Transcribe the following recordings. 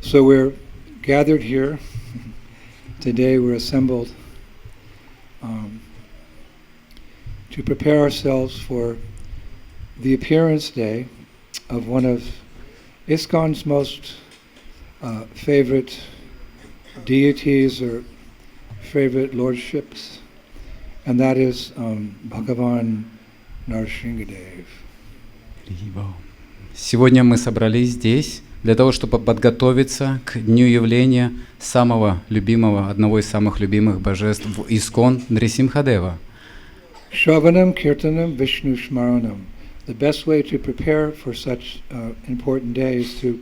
So we're gathered here. Today we're assembled to prepare ourselves for the appearance day of one of ISKCON's most favorite deities or favorite lordships, and that is Bhagavan Nrsimhadev. Сегодня мы собрались здесь для того, чтобы подготовиться к дню явления самого любимого, одного из самых любимых божеств в ИСККОН Нрисимхадева. Shravanam Kirtanam Vishnu Shmaranam. The best way to prepare for such important day is to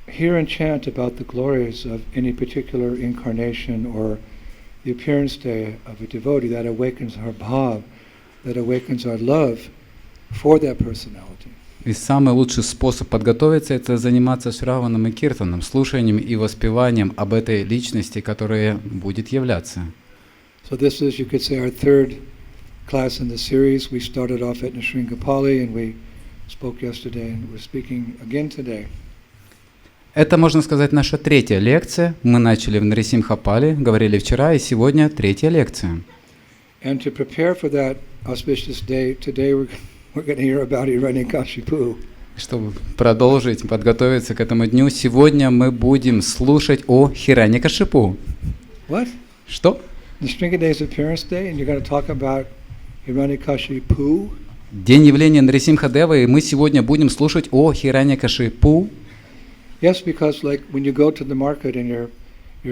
hear and chant about the glories of any particular incarnation or the appearance day of a devotee that awakens our bhav, that awakens our love for that personality. И самый лучший способ подготовиться — это заниматься шраваном и киртаном, слушанием и воспеванием об этой личности, которая будет являться. So this is, you could say, our third class in the series. We started off at Nrsimhapali and we spoke yesterday and we're speaking again today. Это, можно сказать, наша третья лекция. Мы начали в Нрисимхапали, говорили вчера, и сегодня третья лекция. And to prepare for that auspicious day, today we're going to hear about Hiranyakashipu. Чтобы продолжить, подготовиться к этому дню, сегодня мы будем слушать о Хираньякашипу. What? Что? Nrsimhadev's appearance day, and you're going to talk about Hiranyakashipu? День явления Нрисимхадева, и мы сегодня будем слушать о Хираньякашипу. Yes, because like when you go to the market and you're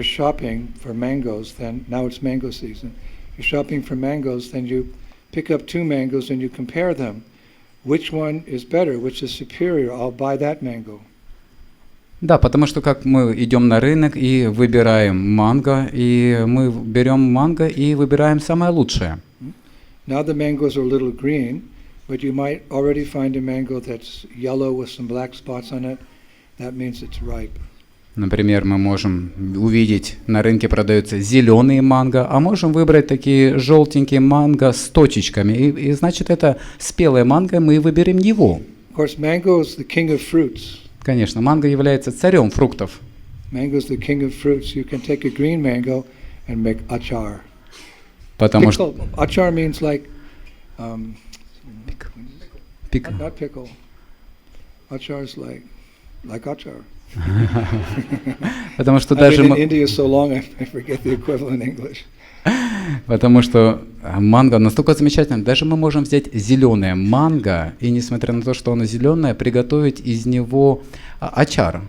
shopping for mangoes, then now it's mango season. You're shopping for mangoes, then you pick up two mangoes and you compare them. Which one is better? Which is superior? I'll buy that mango. Да, потому что как мы идем на рынок и выбираем манго, и мы берем манго и выбираем самое лучшее. Now the mangoes are a little green, but you might already find a mango that's yellow with some black spots on it. That means it's ripe. Например, мы можем увидеть, на рынке продаются зеленые манго, а можем выбрать такие желтенькие манго с точечками. И значит, это спелое манго, мы выберем его. Of course, mango is the king of fruits. Конечно, манго является царем фруктов. Mango is the king of fruits. You can take a green mango and make achar. Потому Pickle. что... Achar means like... Pickle. Not pickle. Achar is like achar. Потому что I've даже... been in India so long, I forget the equivalent in English. Потому что манго настолько замечательно. Даже мы можем взять зеленое манго, и несмотря на то, что оно зеленое, приготовить из него ачар.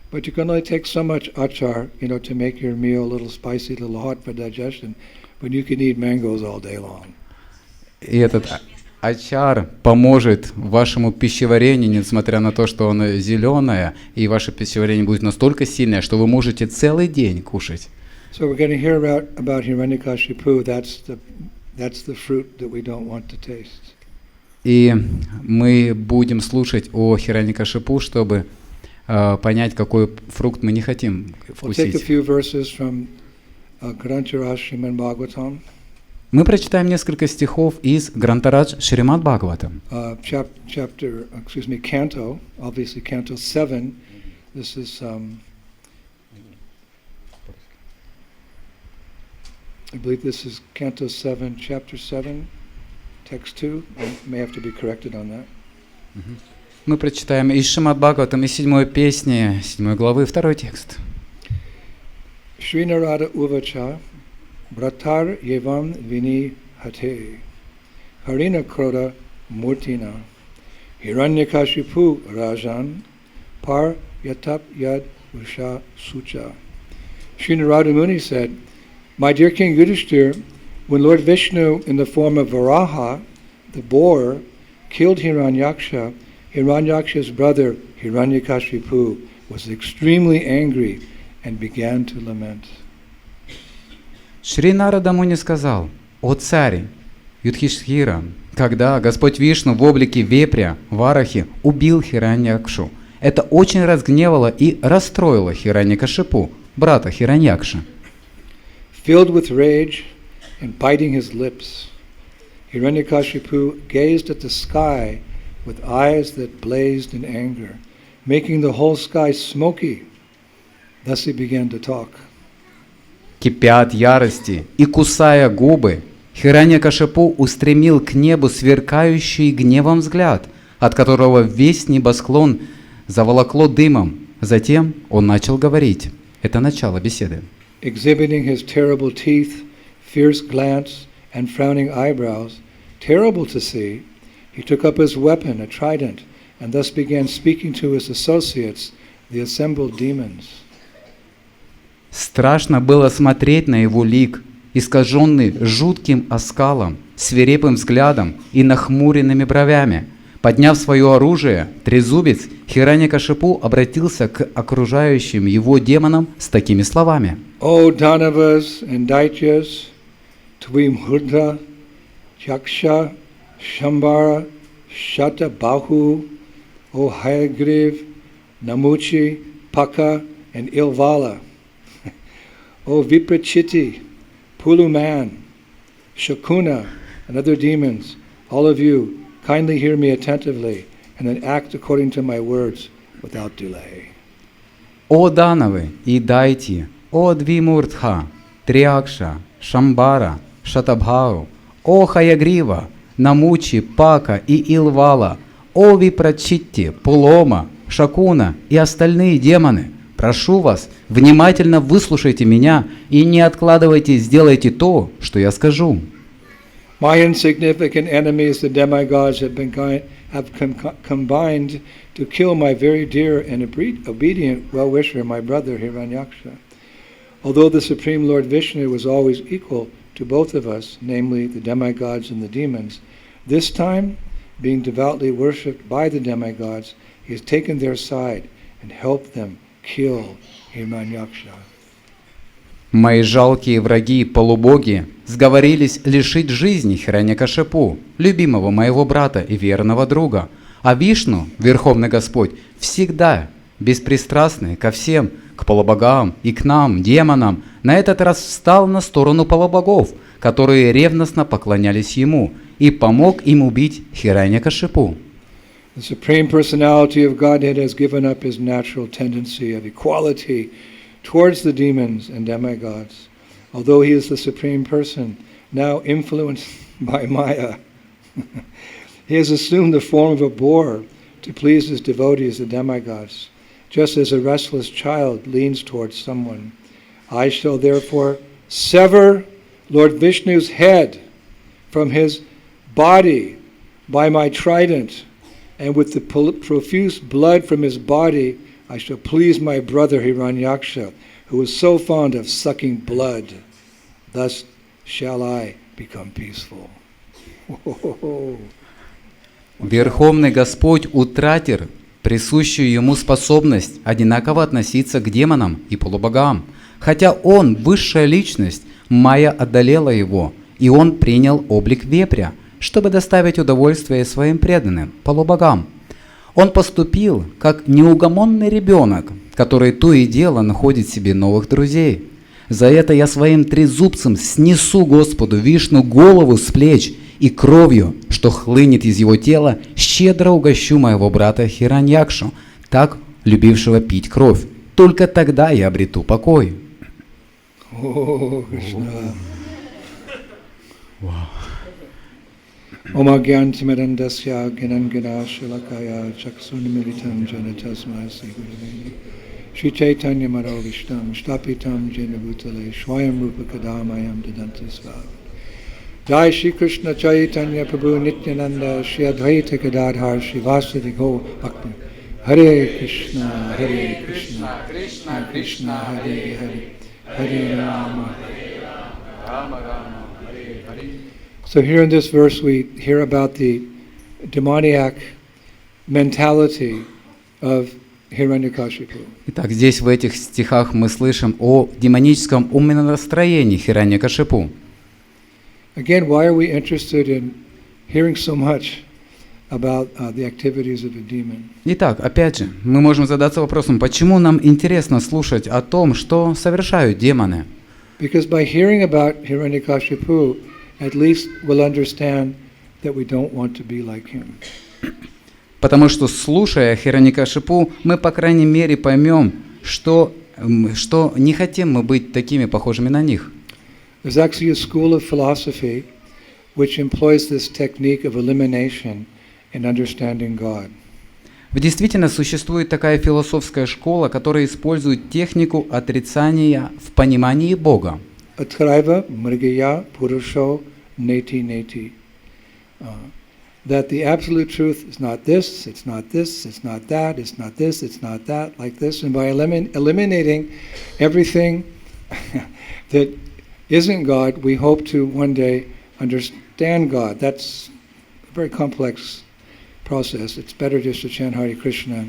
But you can only take so much achar, to make your meal a little spicy, a little hot for digestion. But you can eat mangoes all day long. И этот ачар поможет вашему пищеварению, несмотря на то, что оно зеленое, и ваше пищеварение будет настолько сильное, что вы можете целый день кушать. So we're going to hear about Hiranyakashipu. That's the fruit that we don't want to taste. И мы будем слушать о Хираньякашипу, чтобы понять, какой фрукт мы не хотим вкусить. We'll take a few verses from Grantharaja Srimad Bhagavatam. Мы прочитаем несколько стихов из Грантарадж Шримад Бхагаватам. Canto, obviously Canto 7. This is, I believe this is Canto 7, Chapter 7, Text 2. I may have to be corrected on that. Мы прочитаем из Шримад Бхагаватам, из 7 песни, 7 главы, 2 текст. Shri Narada Uvacha Bratar Yevam Vini Hate Harina Kroda Murtina Hiranyakashipu Rajan Par Yatap Yad Usha Sucha. Shri Narada Muni said, "My dear King Yudhishthir, when Lord Vishnu in the form of Varaha, the boar, killed Hiranyaksha, Hiranyaksha's brother Hiranyakashipu was extremely angry and began to lament." Шри Нарада Муни сказал: «О царь Юдхиштхира, когда Господь Вишну в облике вепря, Варахи, убил Хираньякшу, это очень разгневало и расстроило Хираньякашипу, брата Хираньякши. Filled with rage and biting his lips, Hiranyakashipu gazed at the sky with eyes that blazed in anger, making the whole sky smoky. Thus he began to talk. Кипя от ярости и кусая губы, Хираньякашипу устремил к небу сверкающий гневом взгляд, от которого весь небосклон заволокло дымом. Затем он начал говорить. Это начало беседы. Exhibiting his terrible teeth, fierce glance, and frowning eyebrows, terrible to see, he took up his weapon, a trident, and thus began speaking to his associates, the assembled demons. Страшно было смотреть на его лик, искаженный жутким оскалом, свирепым взглядом и нахмуренными бровями. Подняв свое оружие, трезубец, Хираньякашипу обратился к окружающим его демонам с такими словами. O Danavas and Daityas, Tvimhudra, Yaksha, Shambhara, Shatabahu, O Hayagriv, Namuchi, Paka, and Ilvala, O Viprachiti, Puluman, Shakuna, and other demons, all of you, kindly hear me attentively, and then act according to my words without delay. О Дановы и Дайти, о Двимуртха, Триакша, Шамбара, Шатабхау, о Хаягрива, Намучи, Пака и Илвала, о Випрачитти, Пулома, Шакуна и остальные демоны, прошу вас, внимательно выслушайте меня и не откладывайте, сделайте то, что я скажу. My insignificant enemies, the demigods, have combined to kill my very dear and obedient well-wisher, my brother Hiranyaksha. Although the Supreme Lord Vishnu was always equal to both of us, namely the demigods and the demons, this time, being devoutly worshipped by the demigods, he has taken their side and helped them kill Hiranyaksha. Мои жалкие враги, полубоги, сговорились лишить жизни Хираньякашипу, любимого моего брата и верного друга. А Вишну, Верховный Господь, всегда беспристрастный ко всем, к полубогам и к нам, демонам, на этот раз встал на сторону полубогов, которые ревностно поклонялись ему, и помог им убить Хираньякашипу. The Supreme Personality of Godhead has given up his natural tendency of equality towards the demons and demigods, although he is the Supreme Person, now influenced by Maya. He has assumed the form of a boar to please his devotees, the demigods, just as a restless child leans towards someone. I shall therefore sever Lord Vishnu's head from his body by my trident, and with the profuse blood from his body I shall please my brother Hiranyaksha, who is so fond of sucking blood. Thus shall I become peaceful. Верховный Господь утратил присущую ему способность одинаково относиться к демонам и полубогам. Хотя он высшая личность, Майя одолела его, и он принял облик вепря, чтобы доставить удовольствие своим преданным, полубогам. Он поступил как неугомонный ребенок, который то и дело находит себе новых друзей. За это я своим трезубцем снесу Господу Вишну голову с плеч, и кровью, что хлынет из его тела, щедро угощу моего брата Хираньякшу, так любившего пить кровь. Только тогда я обрету покой. О, Кришна. Om Agyantimirandasya Ginangana Shilakaya Chaksunimilitam Janatasma Sigurvini Shri Chaitanya Maro Vishtam Shtapitam Janabhutale Shwayam Rupa Kadamayam Dadantasva Jai Shri Krishna Chaitanya Prabhu Nityananda Shri Advaita Gadadhar Shri Vasudhi Go Bhakti Hare Krishna Hare Krishna Krishna Krishna Hare Hare Hare Rama Rama Rama Hare Hare. So here in this verse we hear about the demoniac mentality of Hiranyakashipu. Итак, здесь в этих стихах мы слышим о демоническом умонастроении Хираньякашипу. Again, why are we interested in hearing so much about the activities of a demon? Итак, опять же, мы можем задаться вопросом, почему нам интересно слушать о том, что совершают демоны? Because by hearing about Hiranyakashipu, at least we'll understand that we don't want to be like him. Потому что, слушая Хираньякашипу, мы, по крайней мере, поймем, что что не хотим мы быть такими похожими на них. There's actually a school of philosophy which employs this technique of elimination in understanding God. Действительно, существует такая философская школа, которая использует технику отрицания в понимании Бога. Atraiva mrigaya purusho neti neti. That the absolute truth is not this, it's not this, it's not that, it's not this, it's not that, like this. And by eliminating everything that isn't God, we hope to one day understand God. That's a very complex process. It's better just to chant Hare Krishna.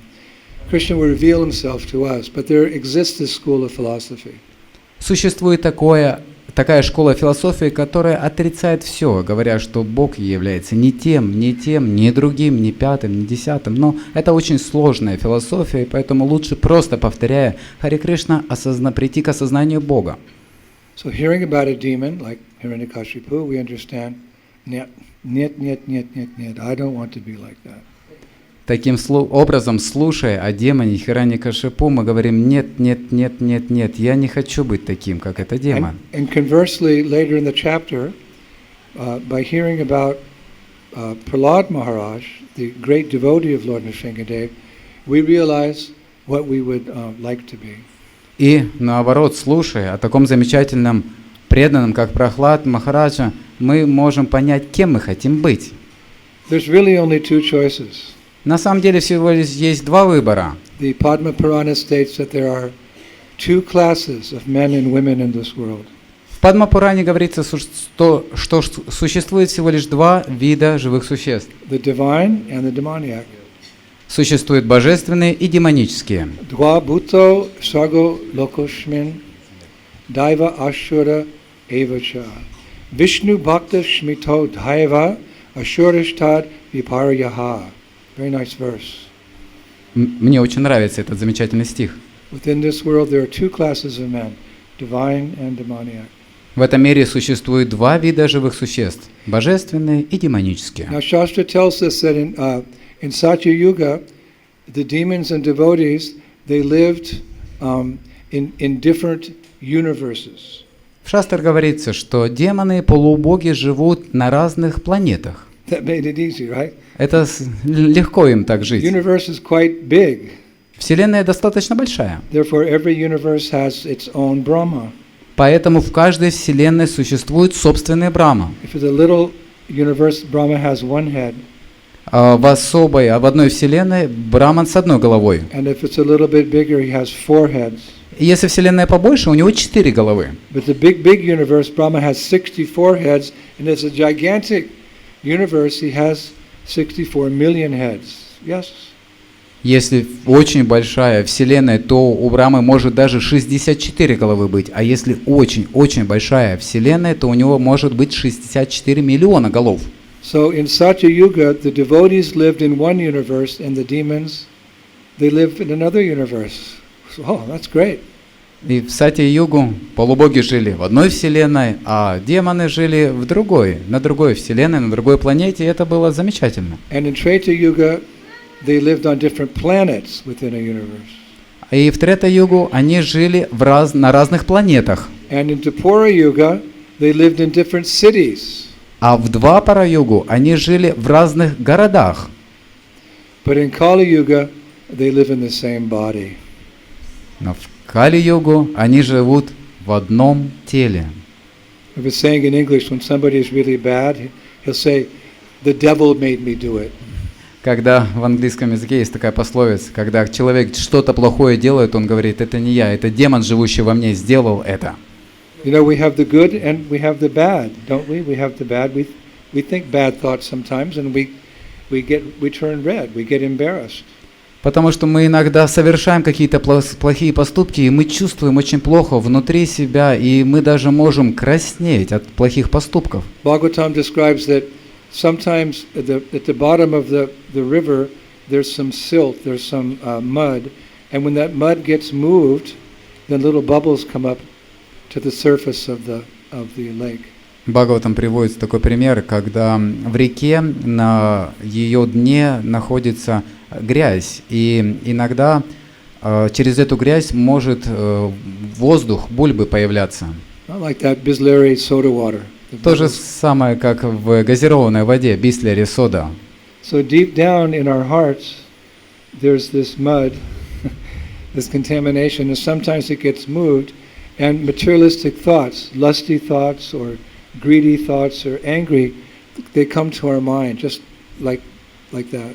Krishna will reveal himself to us, but there exists this school of philosophy. Существует такая школа философии, которая отрицает все, говоря, что Бог является не тем, ни другим, ни пятым, ни десятым. Но это очень сложная философия, и поэтому лучше просто повторяя Харе Кришна прийти к осознанию Бога. So hearing about a demon like Hiranyakashipu, we understand, нет, I don't want to be like that. Таким образом, слушая о демоне Хираньякашипу, мы говорим, нет, я не хочу быть таким, как этот демон. And conversely, later in the chapter, by hearing about Prahlad Maharaj, the great devotee of Lord Nrsimhadev, we realize what we would like to be. И наоборот, слушая о таком замечательном преданном, как Прахлад Махараджа, мы можем понять, кем мы хотим быть. There's really only two choices. На самом деле всего лишь есть два выбора. The Padma Purana states that there are two classes of men and women in this world. В Падма-Пуране говорится, что существует всего лишь два вида живых существ. The divine and the demoniac. Существуют божественные и демонические. Dva bhuto sago lokoshmin daiva ashura evacha Vishnu bhakta shmito dhaiva ashurashtad viparayaha. Very nice verse. Мне очень нравится этот замечательный стих. Within this world there are two classes of men, divine and demoniac. В этом мире существует два вида живых существ, божественные и демонические. Now Shastra tells us that in Satya Yuga, the demons and devotees, they lived in different universes. В Шастре говорится, что демоны и полубоги живут на разных планетах. That made it easy, right? Это легко им так жить. The universe is quite big. Вселенная достаточно большая. Therefore, every universe has its own Brahma. Поэтому в каждой вселенной существует собственный Брахма. If it's a little universe, Brahma has one head. В одной вселенной Браман с одной головой. And if it's a little bit bigger, he has four heads. И если вселенная побольше, у него 4 головы. But the big universe, Brahma has 64 heads, and it's a gigantic universe. He has 64 million heads. Yes. Если очень большая вселенная, то у Брамы может даже 64 головы быть. А если очень большая вселенная, то у него может быть 64 миллиона голов. So in Satya Yuga, the devotees lived in one universe, and the demons, they lived in another universe. So, oh, that's great. И в Сатья-югу полубоги жили в одной вселенной, а демоны жили в другой, на другой вселенной, на другой планете, и это было замечательно. And in Treta Yuga, they lived on different planets within a universe. И в Трета-югу они жили на разных планетах. And in Dwapara Yuga, they lived in different cities. А в Двапара-югу они жили в разных городах. But in Kali Yuga, they live in the same body. Но в Кали-югу они живут в одном теле. I was saying in English, when somebody is really bad, he'll say, "The devil made me do it." Когда в английском языке есть такая пословица, когда человек что-то плохое делает, он говорит, это не я, это демон, живущий во мне, сделал это. You know, we have the good and we have the bad, don't we? We have the bad. We think bad thoughts sometimes, and we turn red. We get embarrassed. Потому что мы иногда совершаем какие-то плохие поступки, и мы чувствуем очень плохо внутри себя, и мы даже можем краснеть от плохих поступков. Bhagavatam describes that sometimes at the bottom of the river there's some silt, there's some mud, and when that mud gets moved, then little bubbles come up to the surface of the lake. Бхагаватам приводится такой пример, когда в реке на ее дне находится грязь, и иногда через эту грязь может воздух, бульбы появляться. Not like that Bisleri soda water. The То же bubbles. самое, как в газированной воде, бислери сода. So deep down in our hearts, there's this mud, this contamination, and sometimes it gets moved, and materialistic thoughts, lusty thoughts or greedy thoughts or angry, they come to our mind just like that.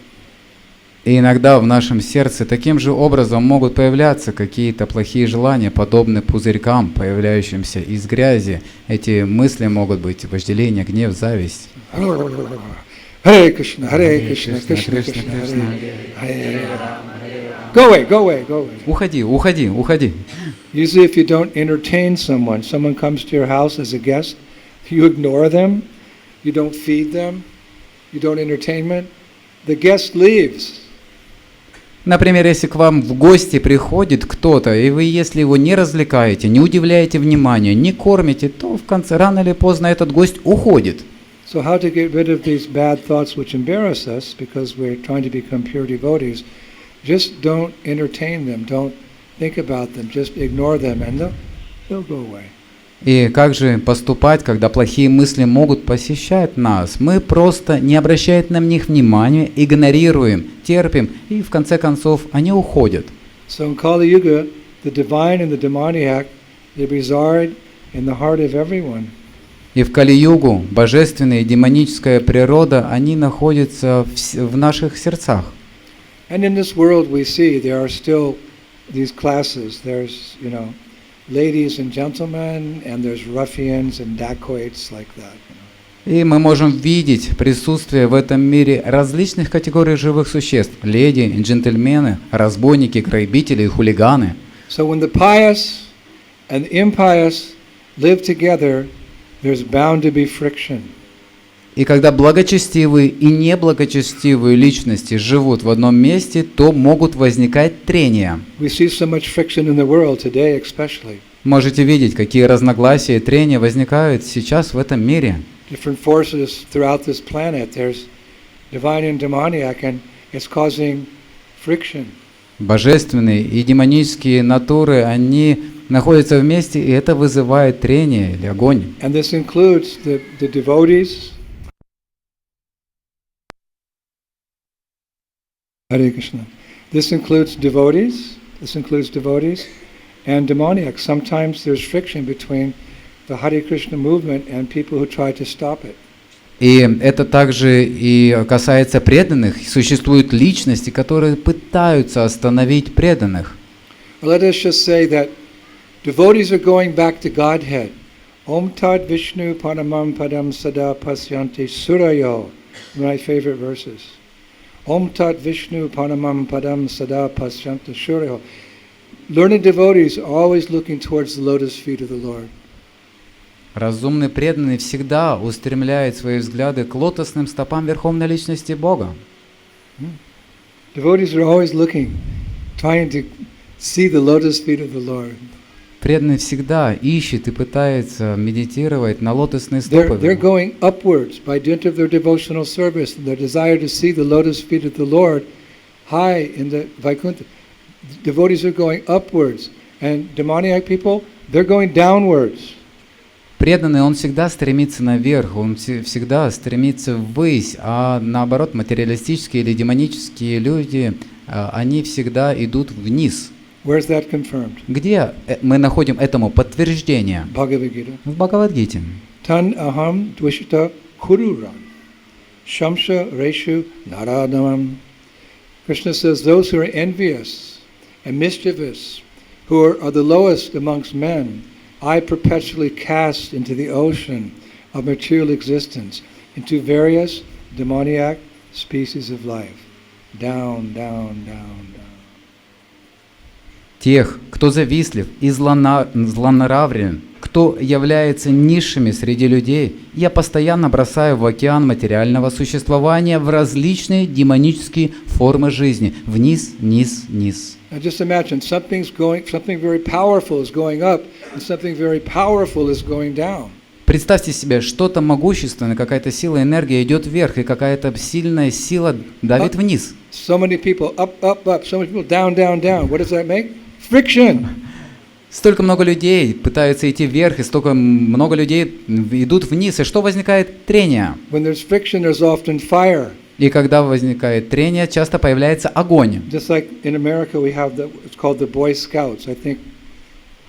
И иногда в нашем сердце таким же образом могут появляться какие-то плохие желания, подобные пузырькам, появляющимся из грязи. Эти мысли могут быть вожделение, гнев, зависть. Hare Krishna, Hare Krishna, Krishna Krishna, Hare Hare. Go away, go away, go away. Уходи, уходи, уходи. Usually if you don't entertain someone comes to your house as a guest, you ignore them, you don't feed them, you don't entertainment, the guest leaves. Например, если к вам в гости приходит кто-то, и вы, если его не развлекаете, не удивляете внимания, не кормите, то в конце, рано или поздно этот гость уходит. So how to get rid of these bad thoughts which embarrass us because we're trying to become pure devotees? Just don't entertain them, don't think about them, just ignore them and they'll go away. И как же поступать, когда плохие мысли могут посещать нас? Мы просто не обращаем на них внимания, игнорируем, терпим, и в конце концов они уходят. So in Kali Yuga, the divine and the demoniac, they reside in the heart of everyone. И в Кали-югу божественная и демоническая природа, они находятся в наших сердцах. And in this world we see there are still these classes. There's, ladies and gentlemen, and there's ruffians and dacoits like that. И мы можем видеть присутствие в этом мире различных категорий живых существ. Леди, джентльмены, разбойники, грабители и хулиганы. So when the pious and the impious live together, there's bound to be friction. И когда благочестивые и неблагочестивые личности живут в одном месте, то могут возникать трения. We see so much friction in the world today, especially. Можете видеть, какие разногласия и трения возникают сейчас в этом мире. Different forces throughout this planet. There's divine and demoniac, and it's causing friction. Божественные и демонические натуры, они находятся вместе, и это вызывает трение или огонь. And this includes the devotees. Hare Krishna. This includes devotees, and demoniacs. Sometimes there's friction between the Hare Krishna movement and people who try to stop it. И это также и касается преданных. Существуют личности, которые пытаются остановить преданных. Well, let us just say that devotees are going back to Godhead. Om Tad Vishnu Paramam Padam Sada Pasyanti Surayo. My favorite verses. Om Tat Vishnu Paramam Padam Sada Pasyanti Surayo. Learned devotees are always looking towards the lotus feet of the Lord. Разумный преданный всегда устремляет свои взгляды к лотосным стопам Верховной Личности Бога. Devotees are always looking, trying to see the lotus feet of the Lord. Преданный всегда ищет и пытается медитировать на лотосные They're стопы. going upwards by dint of their devotional service and their desire to see the lotus feet of the Lord high in the Vaikuntha. Devotees are going upwards, and demoniac people, they're going downwards. Преданный, он всегда стремится наверх, он всегда стремится ввысь, а наоборот, материалистические или демонические люди, они всегда идут вниз. Where's that confirmed? Где мы находим этому подтверждение? Bhagavad Gita. В Бхагавад-гите. Tan aham dvishita kururam. Shamsha reshu naradamam. Krishna says, those who are envious and mischievous, who are the lowest amongst men, I perpetually cast into the ocean of material existence, into various demoniac species of life. Down, down, down, down. Тех, кто завистлив и злонравен, кто является низшими среди людей, я постоянно бросаю в океан материального существования в различные демонические формы жизни. Вниз, вниз, вниз. Now just imagine something very powerful is going up and something very powerful is going down. Представьте себе, что-то могущественное, какая-то сила, энергия идет вверх, и какая-то сильная сила давит вниз. So many people up, up, up. So many people down, down, down. What does that make? Friction. Столько много людей пытаются идти вверх, и столько много людей идут вниз. И что возникает? Трение. When there's friction, there's often fire. И когда возникает трение, часто появляется огонь. Just like in America, we have it's called the Boy Scouts. I think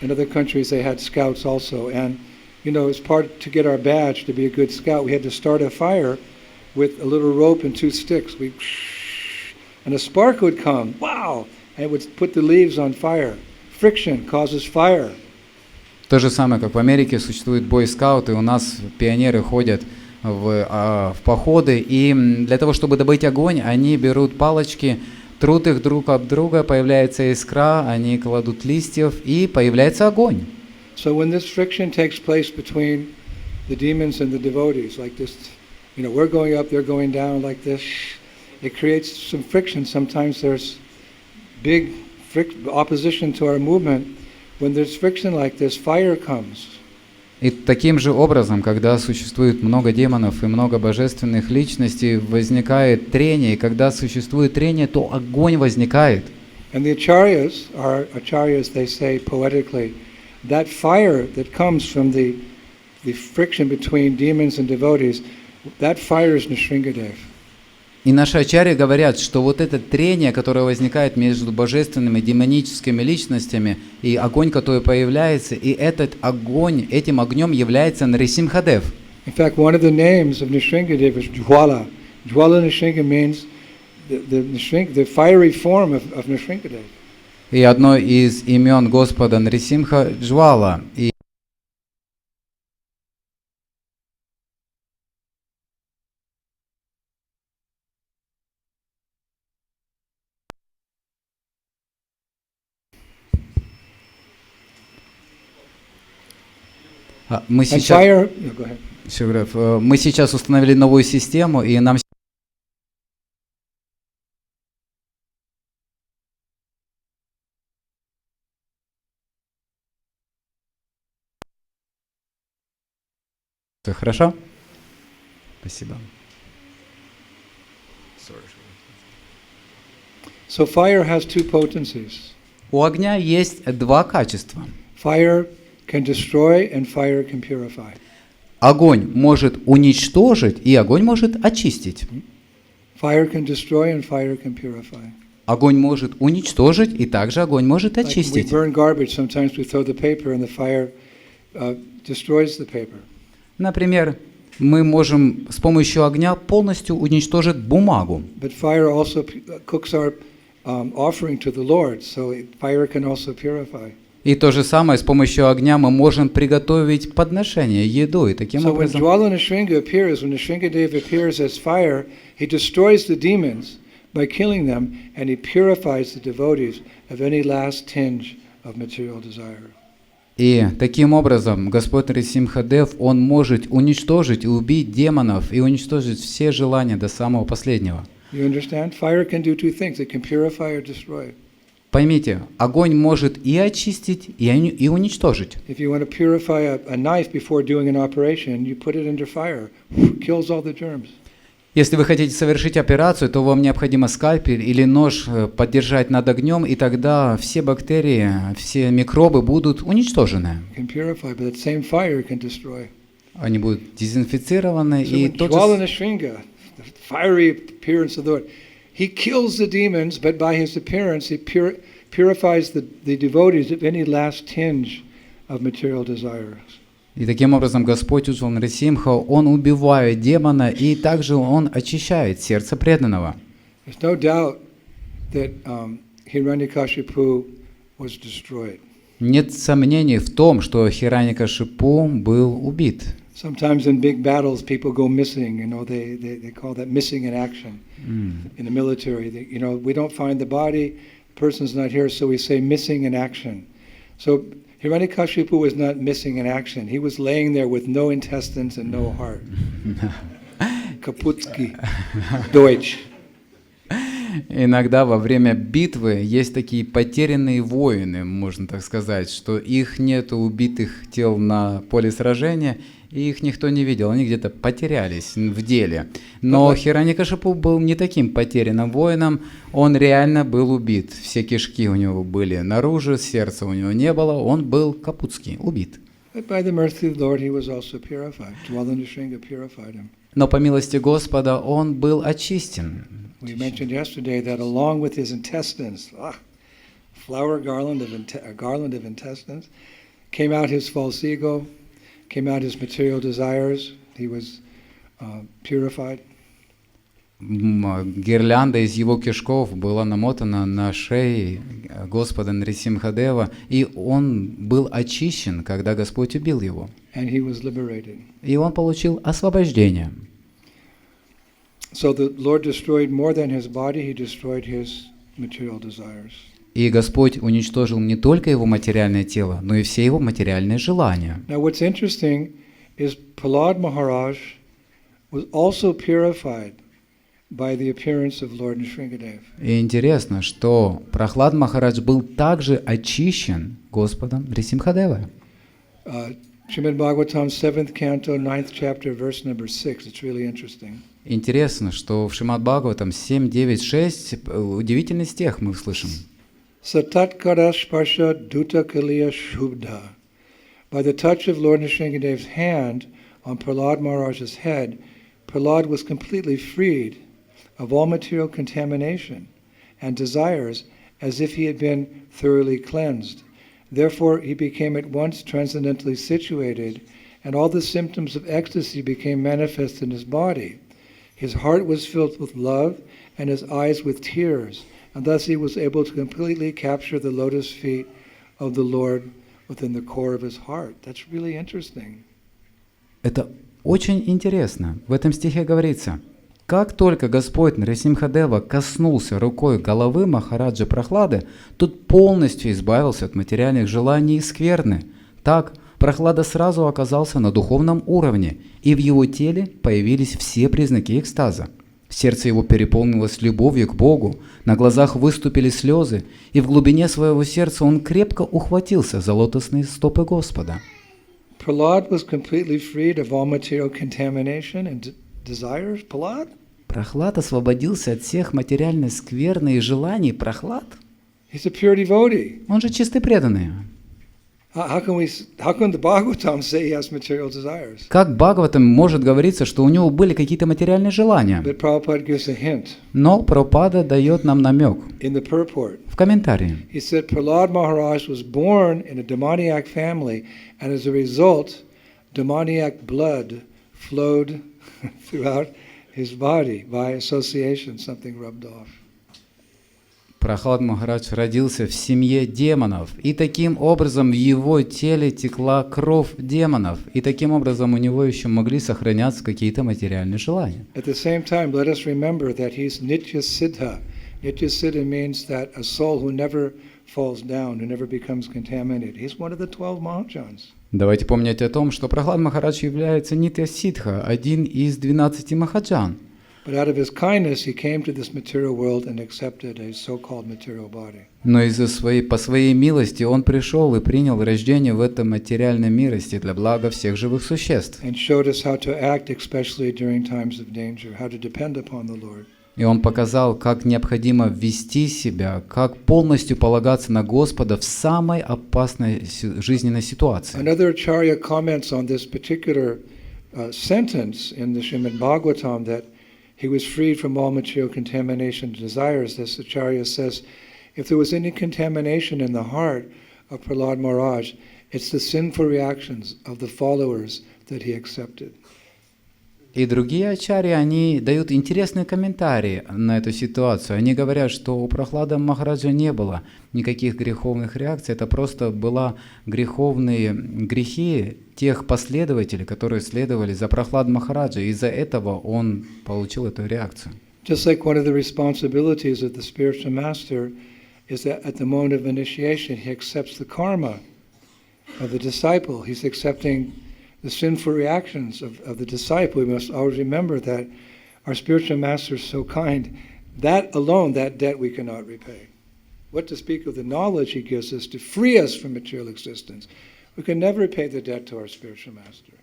in other countries they had scouts also. And you know, as part to get our badge to be a good scout, we had to start a fire with a little rope and 2 sticks. And a spark would come. Wow! And it would put the leaves on fire. Friction causes fire. То же самое, как в Америке существуют бойскауты, у нас пионеры ходят в походы, и для того, чтобы добыть огонь, они берут палочки, трут их друг об друга, появляется искра, они кладут листьев, и появляется огонь. So when this friction takes place between the demons and the devotees, like this, you know, we're going up, they're going down like this, it creates some friction. Sometimes there's big opposition to our movement. When there's friction like this, fire comes. И таким же образом, когда существует много демонов и много божественных личностей, возникает трение, и когда существует трение, то огонь возникает. And the acharyas, our acharyas, they say poetically, that fire that comes from the friction between demons and devotees, that fire is Nrsimhadev. И наши ачарьи говорят, что вот это трение, которое возникает между божественными и демоническими личностями, и огонь, который появляется, и этот огонь, этим огнем является Нрисимхадев. In fact, one of the names of Nrsimhadev is Jwala. Jwala Nrsimha means the fiery form of Nrsimhadev. И одно из имен Господа Нрисимха – Джвала. И мы сейчас, мы сейчас установили новую систему, и нам хорошо? Спасибо. So fire has 2 potencies. У огня есть 2 качества. Fire can destroy and fire can purify. Огонь может уничтожить, и огонь может очистить. Fire can destroy and fire can purify. Огонь может уничтожить, и также огонь может очистить. Like we burn garbage, sometimes we throw the paper and the fire destroys the paper. Например, мы можем с помощью огня полностью уничтожить бумагу. But fire also cooks our offering to the Lord, so fire can also purify. И то же самое, с помощью огня мы можем приготовить подношение, еду, и таким образом. So when Jwala Nrsimha appears, when Nrsimhadev appears as fire, he destroys the demons by killing them, and he purifies the devotees of any last tinge of material desire. И таким образом Господь Нрисимхадев, Он может уничтожить и убить демонов, и уничтожить все желания до самого последнего. You understand? Fire can do 2 things. It can purify or destroy. Поймите, огонь может и очистить, и уничтожить. If you want to purify a knife before doing an operation, you put it under fire. It kills all the germs. Если вы хотите совершить операцию, то вам необходимо скальпель или нож поддержать над огнем, и тогда все бактерии, все микробы будут уничтожены. It can purify, but that same fire can destroy. Они будут дезинфицированы, So и when тот Jwala же... Nrsimha, the fiery appearance of the Lord, he kills the demons, but by his appearance he purifies the devotees of any last tinge of material desires. И таким образом Господь Уджвал Нрисимха, Он убивает демона, и также Он очищает сердце преданного. There's no doubt that Hiranyakashipu was destroyed. Нет сомнений в том, что Хираньякашипу был убит. Sometimes in big battles people go missing, you know, they call that missing in action. In the military, you know, we don't find the body, the person's not here, so we say missing in action. So Hiranyakashipu was not missing in action. He was laying there with no intestines and no heart. Kaputski. Deutsch. Иногда во время битвы есть такие потерянные воины, можно так сказать, что их нету убитых тел на поле сражения, и их никто не видел, они где-то потерялись в деле. Но Хираньякашипу был не таким потерянным воином, он реально был убит. Все кишки у него были наружу, сердца у него не было, он был капутский, убит. But by the mercy of the Lord, he was also purified. Jwala Nrsimha purified him. Но по милости Господа он был очищен. We mentioned yesterday that along with his intestines, garland of intestines, came out his false ego, came out his material desires. He was purified. Гирлянда из его кишков была намотана на шее Господа Нрисимхадева, и он был очищен, когда Господь убил его. And he was liberated. И он получил освобождение. So the Lord destroyed more than his body, he destroyed his material desires. И Господь уничтожил не только его материальное тело, но и все его материальные желания. Now what's interesting is Prahlad Maharaj was also purified by the appearance of Lord Nrsimhadev. И интересно, что Прахлад Махарадж был также очищен Господом Нрисимхадева. Srimad Bhagavatam, 7th canto, 9th chapter, verse number 6. It's really interesting. Интересно, что в Шримад Бхагаватам 7, 9, 6 удивительный стих мы слышим. Satatkara sparsha duta kaliya shubda. By the touch of Lord Nrsimhadev's hand on Prahlad Maharaj's head, Prahlad was completely freed of all material contamination and desires as if he had been thoroughly cleansed. Therefore, he became at once transcendently situated, and all the symptoms of ecstasy became manifest in his body. His heart was filled with love, and his eyes with tears, and thus he was able to completely capture the lotus feet of the Lord within the core of his heart. That's really interesting. Это очень интересно. В этом стихе говорится: как только Господь Нрисимхадева коснулся рукой головы Махараджа Прахлады, тот полностью избавился от материальных желаний и скверны. Так, Прахлада сразу оказался на духовном уровне, и в его теле появились все признаки экстаза. Сердце его переполнилось любовью к Богу, на глазах выступили слезы, и в глубине своего сердца он крепко ухватился за лотосные стопы Господа. Prahlad was completely freed of all material contamination and desires. Prahlad? Прахлад освободился от всех материальной скверны и желаний. Прахлад? He's a pure devotee. Он же чистый преданный. How can the Bhagavatam say he has material desires? Как Бхагаватам может говориться, что у него были какие-то материальные желания? But Prabhupada gives a hint. Но Прабхупада дает нам намек In the purport. в комментарии. He said Prahlad Maharaj was born in a demoniac family, and as a result, demoniac blood flowed throughout his body by association, something rubbed off. Прахлад Махарадж родился в семье демонов, и таким образом в его теле текла кровь демонов, и таким образом у него еще могли сохраняться какие-то материальные желания. At the same time, let us remember that he's Nitya Siddha. Nitya Siddha means that a soul who never falls down, who never becomes contaminated. He's one of the 12 Mahajans. Давайте помнить о том, что Прахлад Махарадж является Нитья Сидха, один из 12 Махаджан. But out of his kindness, he came to this material world and accepted a so-called material body. Но по своей милости он пришел и принял рождение в этом материальном мирости для блага всех живых существ. And showed us how to act, especially during times of danger, how to depend upon the Lord. И он показал, как необходимо вести себя, как полностью полагаться на Господа в самой опасной жизненной ситуации. Another acharya comments on this particular sentence in the Srimad Bhagavatam that he was freed from all material contamination and desires. This acharya says, if there was any contamination in the heart of Prahlad Maharaj, it's the sinful reactions of the followers that he accepted. И другие ачарьи, они дают интересные комментарии на эту ситуацию. Они говорят, что у Прахлада Махараджа не было никаких греховных реакций, это просто были греховные грехи тех последователей, которые следовали за Прахлад Махараджа, и из-за этого он получил эту реакцию. Just like one of the responsibilities of the spiritual master is that at the moment of initiation he accepts the karma of the disciple. He's accepting the sinful reactions of the disciple. We must always remember that our spiritual master is so kind that alone, that debt we cannot repay. What to speak of the knowledge he gives us to free us from material existence. We can never repay the debt to our spiritual master.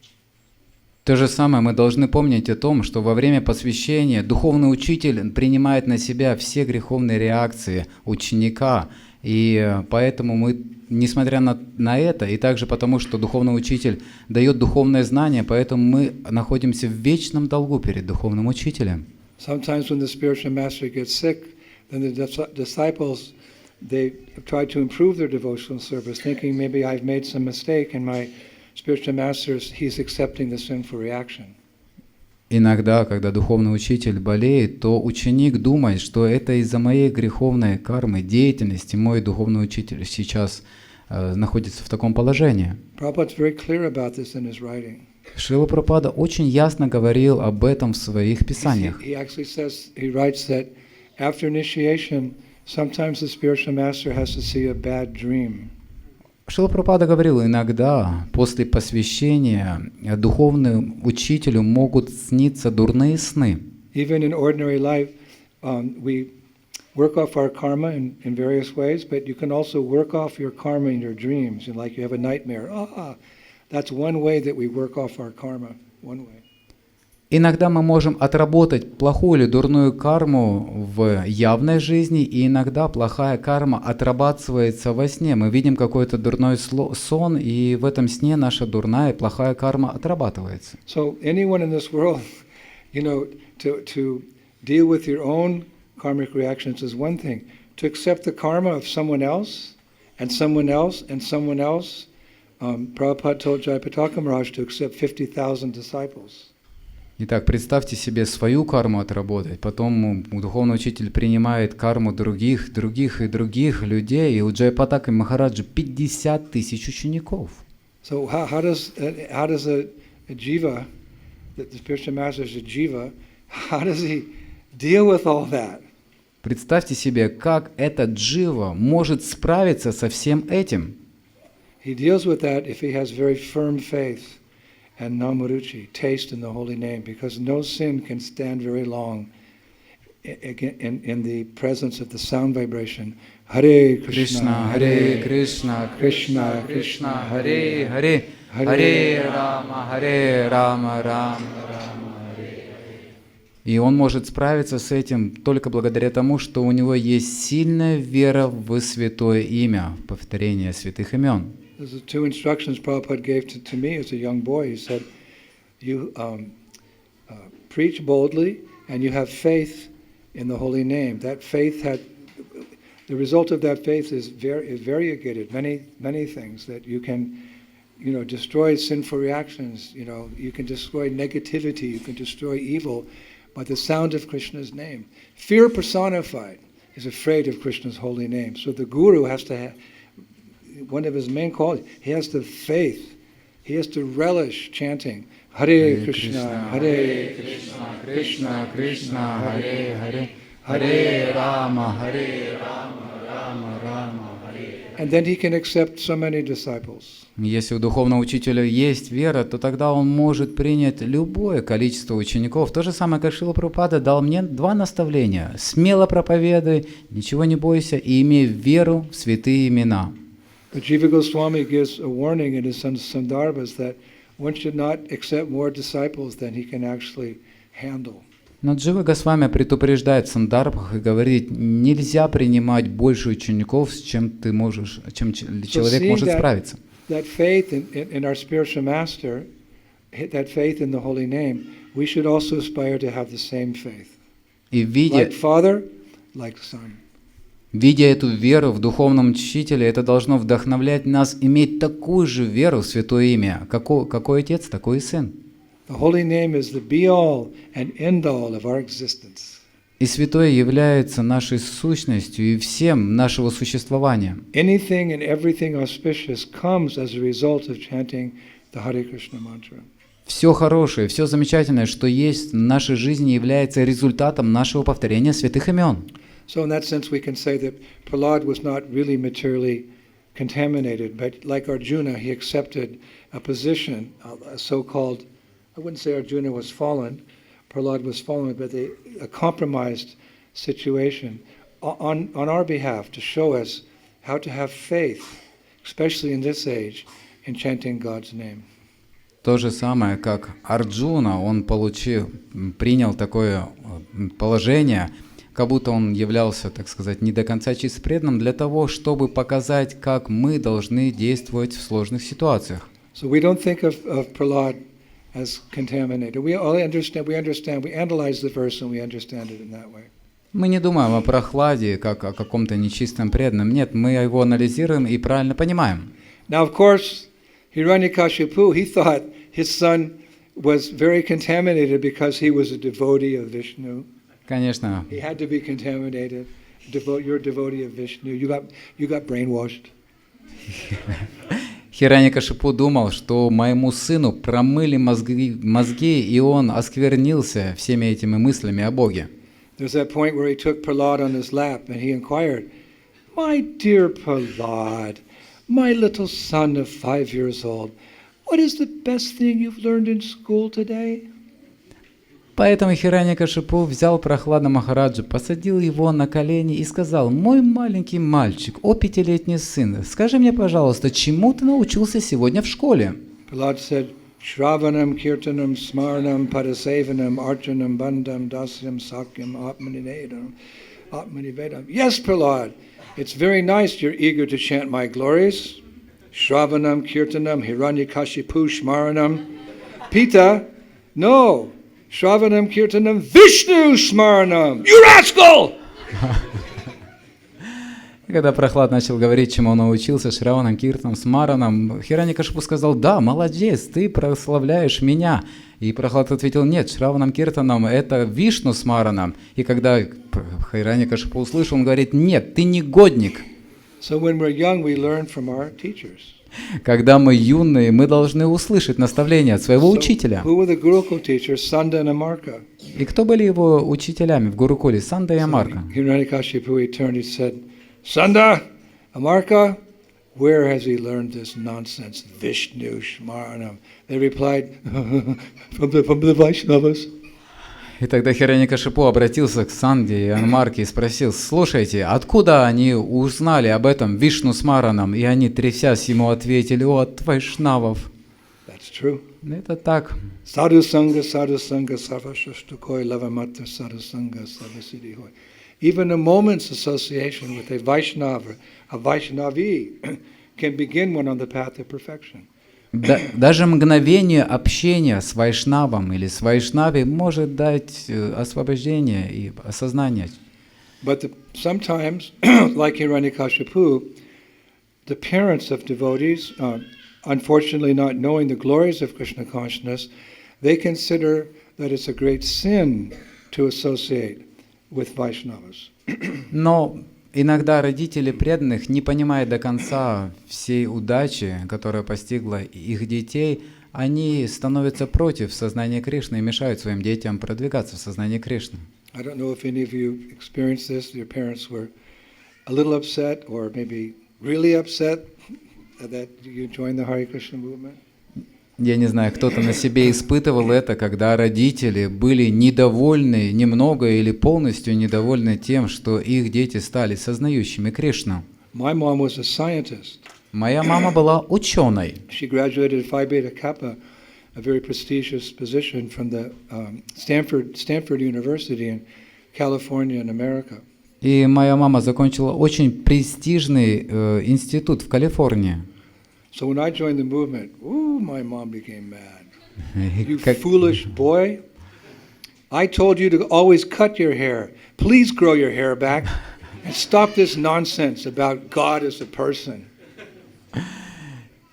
То же самое мы должны помнить о том, что во время посвящения духовный учитель принимает на себя все греховные реакции ученика, и поэтому мы, несмотря на это, и также потому, что духовный учитель дает духовное знание, поэтому мы находимся в вечном долгу перед духовным учителем. Sometimes when the spiritual master gets sick, then the disciples, they try to improve their devotional service, thinking maybe I've made some mistake and my spiritual master, he's accepting the sinful reaction. Иногда, когда духовный учитель болеет, то ученик думает, что это из-за моей греховной кармы, деятельности, мой духовный учитель сейчас находится в таком положении. Prabhupada's very clear about this in his writing. Шрила Прабхупада очень ясно говорил об этом в своих писаниях. He actually says, he writes that after initiation, sometimes the spiritual master has to see a bad dream. Шрила Прабхупада говорил, иногда после посвящения духовному учителю могут сниться дурные сны. Even in ordinary life, we work off our karma in various ways, but you can also work off your karma in your dreams. And like you have a nightmare, that's one way that we work off our karma, one way. Иногда мы можем отработать плохую или дурную карму в явной жизни, и иногда плохая карма отрабатывается во сне. Мы видим какой-то дурной сон, и в этом сне наша дурная и плохая карма отрабатывается. So anyone in this world, to deal with your own karmic reactions is one thing. To accept the karma of someone else, and someone else, and someone else, Prabhupada told Jayapataka Maharaj to accept 50,000 disciples. Итак, представьте себе свою карму отработать, потом духовный учитель принимает карму других и других людей, и у Джайапатаки Махараджа 50 тысяч учеников. So how does a jiva, the spiritual master is a jiva, how does he deal with all that? Представьте себе, как этот джива может справиться со всем этим. He deals with that if he has very firm faith and namaruchi, taste in the holy name, because no sin can stand very long in the presence of the sound vibration. Hare Krishna, Hare Krishna, Krishna Krishna, Hare Hare, Hare Rama, Rama Rama, Hare. И он может справиться с этим только благодаря тому, что у него есть сильная вера в святое имя, повторение святых имен. There's the two instructions Prabhupada gave to me as a young boy. He said, you preach boldly and you have faith in the holy name. That faith the result of that faith is variegated, many things that you can, destroy sinful reactions, you can destroy negativity, you can destroy evil by the sound of Krishna's name. Fear personified is afraid of Krishna's holy name. So the guru has to have, one of his main qualities, he has the faith. He has to relish chanting Hare Krishna, Hare Krishna, Krishna Krishna, Hare Hare, Hare Rama, Rama Rama, Hare. And then he can accept so many disciples. Если у духовного учителя есть вера, то тогда он может принять любое количество учеников. То же самое, как Шрила Прабхупада дал мне 2 наставления. Смело проповедуй, ничего не бойся и имей веру в святые имена. But Jiva Swami gives a warning in his Sandarbhas that one should not accept more disciples than he can actually handle. Но Джива Госвами предупреждает в Сандарбхах и говорит, нельзя принимать больше учеников, чем человек может справиться. That faith in our spiritual master, that faith in the holy name, we should also aspire to have the same faith. И like Father, like Son. Видя эту веру в духовном учителе, это должно вдохновлять нас иметь такую же веру в святое имя. Какой отец, такой и сын. The holy name is the be-all and end-all of our existence. И святое является нашей сущностью и всем нашего существования. Anything and everything auspicious comes as a result of chanting the Hare Krishna mantra. Все хорошее, все замечательное, что есть в нашей жизни, является результатом нашего повторения святых имен. So in that sense we can say that Prahlad was not really materially contaminated, but like Arjuna, he accepted a position, a so-called, I wouldn't say Arjuna was fallen, Prahlad was fallen, but a compromised situation on our behalf to show us how to have faith, especially in this age, in chanting God's name. То же самое, как Арджуна, он принял такое положение, как будто он являлся, так сказать, не до конца чисто преданным, для того, чтобы показать, как мы должны действовать в сложных ситуациях. So we don't think of Prahlad as contaminated. We understand, we analyze the verse and we understand it in that way. Мы не думаем о Прохладе как о каком-то нечистом преданном. Нет, мы его анализируем и правильно понимаем. Now, of course, Hiranyakashipu, he thought his son was very contaminated because he was a devotee of Vishnu. Конечно. He had to be contaminated. You're a devotee of Vishnu. You got brainwashed. Хираньякашипу думал, что моему сыну промыли мозги, и он осквернился всеми этими мыслями о Боге. There's that point where he took Prahlad on his lap and he inquired, "My dear Prahlad, my little son of 5 years old, what is the best thing you've learned in school today?" Поэтому Хираньякашипу взял Прохлада Махараджа, посадил его на колени и сказал: «Мой маленький мальчик, о 5-летний сын, скажи мне, пожалуйста, чему ты научился сегодня в школе?» Prahlad said, "Shravanam, Kirtanam, Smaranam, Padasevanam, Archanam, Bandham, Dasyam, Sakyam, Atmanivedam, Atmanivedam." Yes, Prahlad, it's very nice you're eager to chant my glories. Shravanam, Kirtanam, Hiranyakashipu, Smaranam. Pita, no. Shravanam, Kirtanam, Vishnu, Smaranam. You rascal! И когда Прохлад начал говорить, чему он научился, Шраванам, Киртаном, Смараном, Хираньякашипу сказал: «Да, молодец, ты прославляешь меня». И Прохлад ответил: «Нет, Шраванам, Киртаном это Вишну Смараном». И когда Хираньякашипу услышал, он говорит: «Нет, ты негодник». So when we're young, we learn from our teachers. Когда мы юные, мы должны услышать наставления от своего учителя. Who were the Gurukul teachers? Sanda and Amarka. И кто были его учителями в Гурукуле? Санда и Амарка. Hiranyakashipu, he turned, he said, "Sanda, Amarka, where has he learned this nonsense, Vishnu Shmaranam?" They replied, from the Vaishnavas. И тогда Хираньякашипу обратился к Санде и Амарке и спросил: «Слушайте, откуда они узнали об этом Вишну Смараном?» И они, трясясь, ему ответили: «От вайшнавов». That's true. Это так. Sadhu Sangha, Sarvashashtukoi, Lavamatra, Sadhu Sangha, Sarvasiddhi. Even a moment's association with a Vaishnava, a Vaishnavi, can begin one on the path of perfection. Даже мгновение общения с вайшнавом или с вайшнави может дать освобождение и осознание. But sometimes, like Hiranyakashipu, the parents of devotees, unfortunately not knowing the glories of Krishna consciousness, they consider that it's a great sin to associate with Vaishnavas. Но иногда родители преданных, не понимая до конца всей удачи, которая постигла их детей, они становятся против сознания Кришны и мешают своим детям продвигаться в сознании Кришны. I don't know if any of you experienced this. Your parents were a little upset or maybe really upset that you joined the Hare Krishna movement. Я не знаю, кто-то на себе испытывал это, когда родители были недовольны немного или полностью недовольны тем, что их дети стали сознающими Кришну. My mom was a scientist. Моя мама была ученой. She graduated Phi Beta Kappa, a very prestigious position from the Stanford University in California in America. И моя мама закончила очень престижный институт в Калифорнии. So when I joined the movement, my mom became mad. You foolish boy. I told you to always cut your hair. Please grow your hair back and stop this nonsense about God as a person.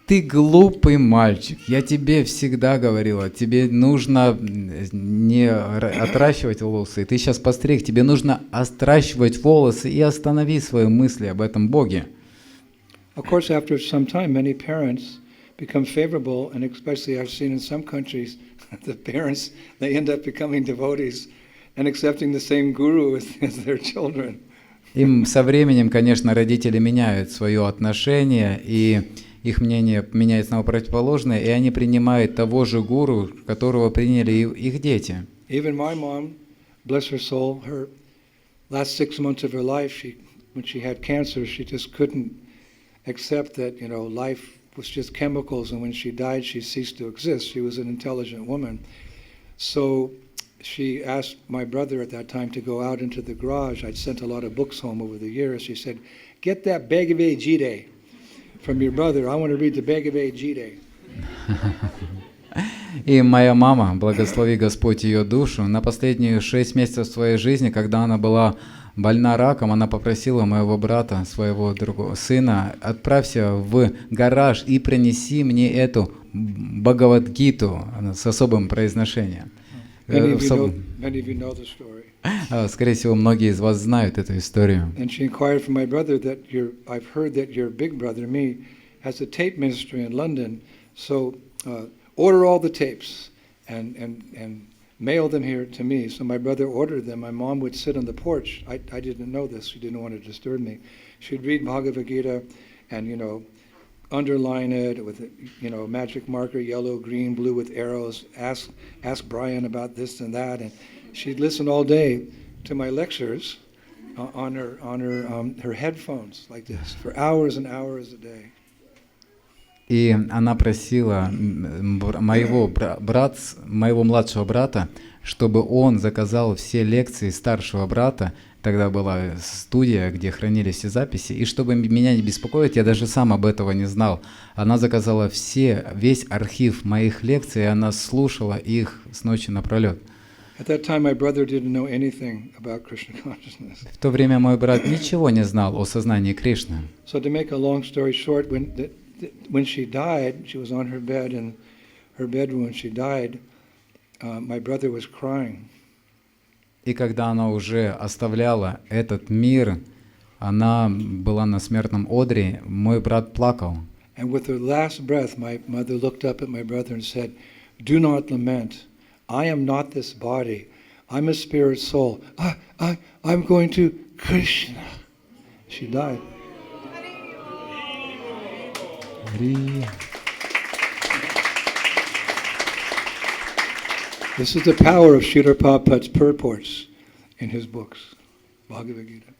Ты глупый мальчик. Я тебе всегда говорила, тебе нужно не отращивать волосы. Ты сейчас постриг, тебе нужно отращивать волосы и останови свои мысли об этом Боге. Of course, after some time, many parents become favorable, and especially I've seen in some countries, the parents, they end up becoming devotees and accepting the same guru as their children. Им со временем, конечно, родители меняют свое отношение, и их мнение меняется на противоположное, и они принимают того же гуру, которого приняли их дети. Even my mom, bless her soul, last 6 months of her life, when she had cancer, she just couldn't accept that, life was just chemicals, and when she died, she ceased to exist. She was an intelligent woman. So she asked my brother at that time to go out into the garage. I'd sent a lot of books home over the years. She said, "Get that Bhagavad Gita from your brother. I want to read the Bhagavad Gita." И моя мама, благослови Господь ее душу, на последние 6 месяцев своей жизни, когда она была больна раком, она попросила моего брата, своего другого сына, отправься в гараж и принеси мне эту Бхагавад-гиту с особым произношением. Many of you know the story. Скорее всего, многие из вас знают эту историю. And she inquired from my brother that I've heard that your big brother, me, has a tape ministry in London, so order all the tapes and mail them here to me. So my brother ordered them. My mom would sit on the porch. I didn't know this. She didn't want to disturb me. She'd read Bhagavad Gita and, underline it with a magic marker, yellow, green, blue with arrows, ask Brian about this and that. And she'd listen all day to my lectures on her headphones like this for hours and hours a day. И она просила моего младшего брата, чтобы он заказал все лекции старшего брата. Тогда была студия, где хранились все записи. И чтобы меня не беспокоить, я даже сам об этого не знал. Она заказала весь архив моих лекций, и она слушала их с ночи напролет. At that time, my brother didn't know anything about Krishna consciousness. В то время мой брат ничего не знал о сознании Кришны. So to make a long story short, when she died, she was on her bed in her bedroom when she died, my brother was crying. И когда она уже оставляла этот мир, она была на смертном одре, мой брат плакал. And with her last breath, my mother looked up at my brother and said, "Do not lament. I am not this body. I'm a spirit soul. I'm going to Krishna." She died. This is the power of Srila Prabhupada's purports in his books, Bhagavad Gita.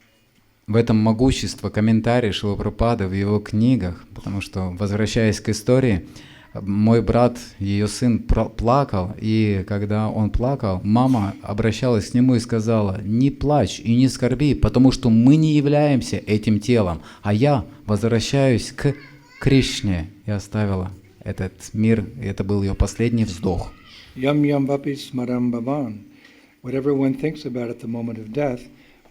В этом могущество комментариев Шрилы Прабхупады в его книгах, потому что, возвращаясь к истории, мой брат, ее сын, плакал, и когда он плакал, мама обращалась к нему и сказала: «Не плачь и не скорби, потому что мы не являемся этим телом, а я возвращаюсь к Кришне». И оставила этот мир, и это был ее последний вздох. Yam yam vapi smaram bhavan. Whatever one thinks about at the moment of death,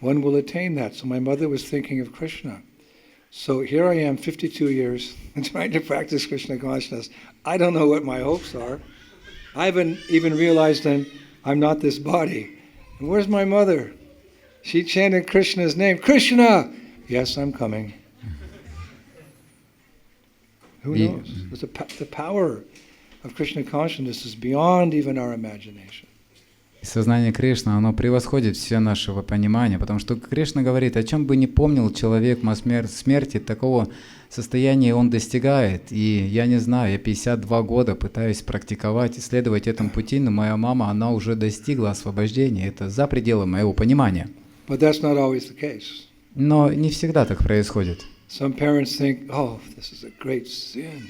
one will attain that. So my mother was thinking of Krishna. So here I am, 52 years, trying to practice Krishna consciousness. I don't know what my hopes are. I haven't even realized that I'm not this body. And where's my mother? She chanted Krishna's name. Krishna! Yes, I'm coming. Who knows? The power of Krishna consciousness is beyond even our imagination. Сознание Кришны, оно превосходит все нашего понимания, потому что Кришна говорит, о чем бы ни помнил человек в смерти, такого состояния он достигает. И я не знаю, я 52 года пытаюсь практиковать, исследовать этом пути, но моя мама, она уже достигла освобождения. Это за пределы моего понимания. But that's not always the case. Но не всегда так происходит. Some parents think, oh, this is a great sin.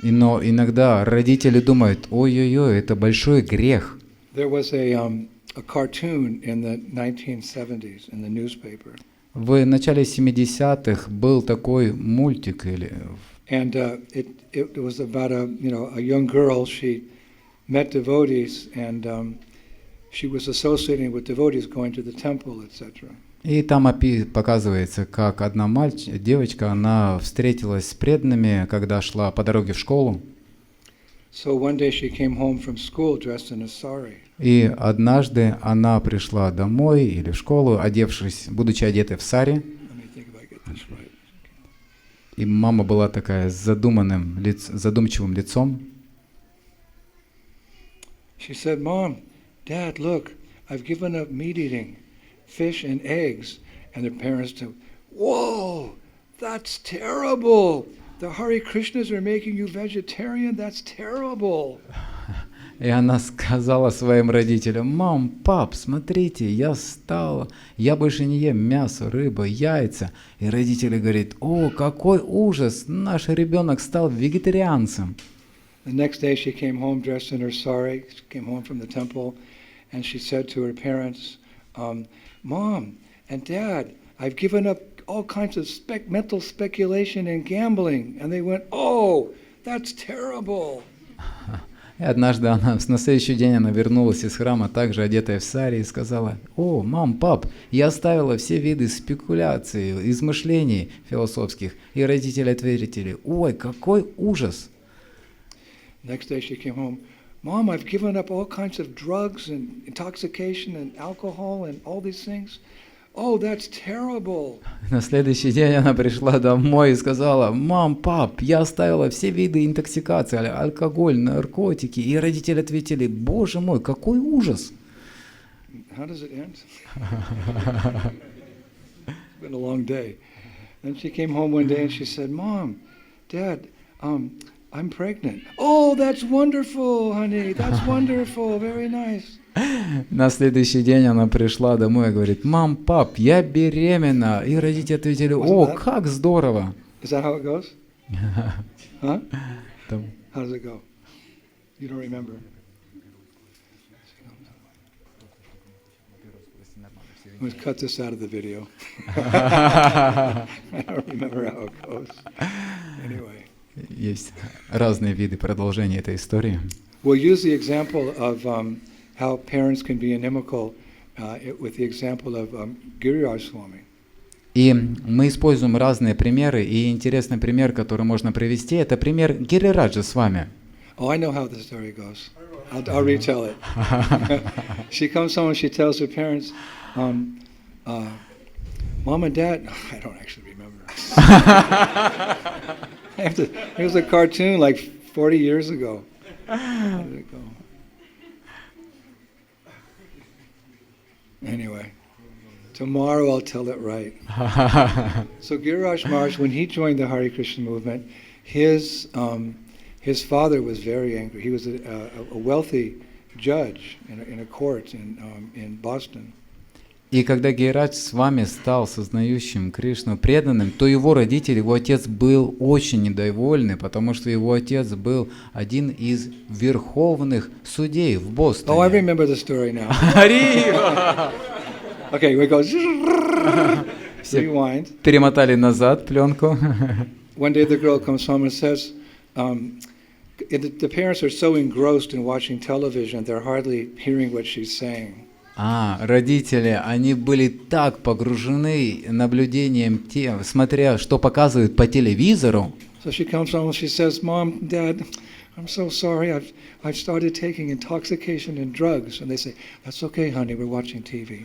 Но иногда родители думают, ой-ой-ой, это большой грех. There was a cartoon in the 1970s in the newspaper. В начале 70-х был такой мультик And it was about a young girl. She met devotees and she was associating with devotees going to the temple, etc. И там показывается, как одна девочка, она встретилась с преданными, когда шла по дороге в школу. So one day she came home from school dressed in a sari. И однажды она пришла домой или в школу, будучи одетой в сари. Let me think if I get this right. И мама была такая с задумчивым лицом. She said, "Mom, Dad, look, I've given up meat eating, fish and eggs." And their parents said, "Whoa, that's terrible. The Hare Krishnas are making you vegetarian. That's terrible." И она сказала своим родителям: «Мам, пап, смотрите, я стала, я больше не ем мясо, рыбу, яйца». И родители говорят: «О, какой ужас, наш ребенок стал вегетарианцем». The next day she came home dressed in her sari, she came home from the temple, and she said to her parents, Mom and Dad, I've given up all kinds of mental speculation and gambling. And they went, oh, that's terrible. И однажды на следующий день она вернулась из храма, также одетая в сари, и сказала: «О, мам, пап, я оставила все виды спекуляций, измышлений философских». И родители ответили: «Ой, какой ужас!» Next day she came home, Mom, I've given up all kinds of drugs and intoxication and alcohol and all these things. Oh, that's terrible. На следующий день она пришла домой и сказала: «Мам, пап, я оставила все виды интоксикации, алкоголь, наркотики». И родители ответили: «Боже мой, какой ужас!» How does it end? It's been a long day. Then she came home one day and she said, Mom, Dad, I'm pregnant. Oh, that's wonderful, honey. That's wonderful. Very nice. На следующий день она пришла домой и говорит: «Мам, пап, я беременна». И родители ответили: «О, как здорово!» Is that how it goes? Huh? Там. How does it go? You don't remember? Let's cut this out of the video. I don't remember how it goes. Anyway. Есть разные виды продолжения этой истории. We'll use the example of how parents can be inimical with the example of Giriraj Swami. И мы используем разные примеры, и интересный пример, который можно привести, это пример Гирираджа Свами. Oh, I know how the story goes. I'll retell it. She comes home and she tells her parents, Mom and Dad, I don't actually remember. It was a cartoon like 40 years ago. How did it go? Anyway, tomorrow I'll tell it right. So Giriraj Maharaj, when he joined the Hare Krishna movement, his father was very angry. He was a wealthy judge in a court in Boston. И когда Гирирадж Свами стал сознающим Кришну преданным, то его родители, его отец был очень недовольны, потому что его отец был один из верховных судей в Бостоне. Oh, I remember the story now. Okay, we go. Rewind. Перемотали назад пленку. One day the girl comes home and says, the parents are so engrossed in watching television, they're hardly hearing what she's saying. Родители, они были так погружены наблюдением, смотря, что показывают по телевизору. So she comes home and she says, Mom, Dad, I'm so sorry, I've started taking intoxication and drugs. And they say, that's okay, honey, we're watching TV.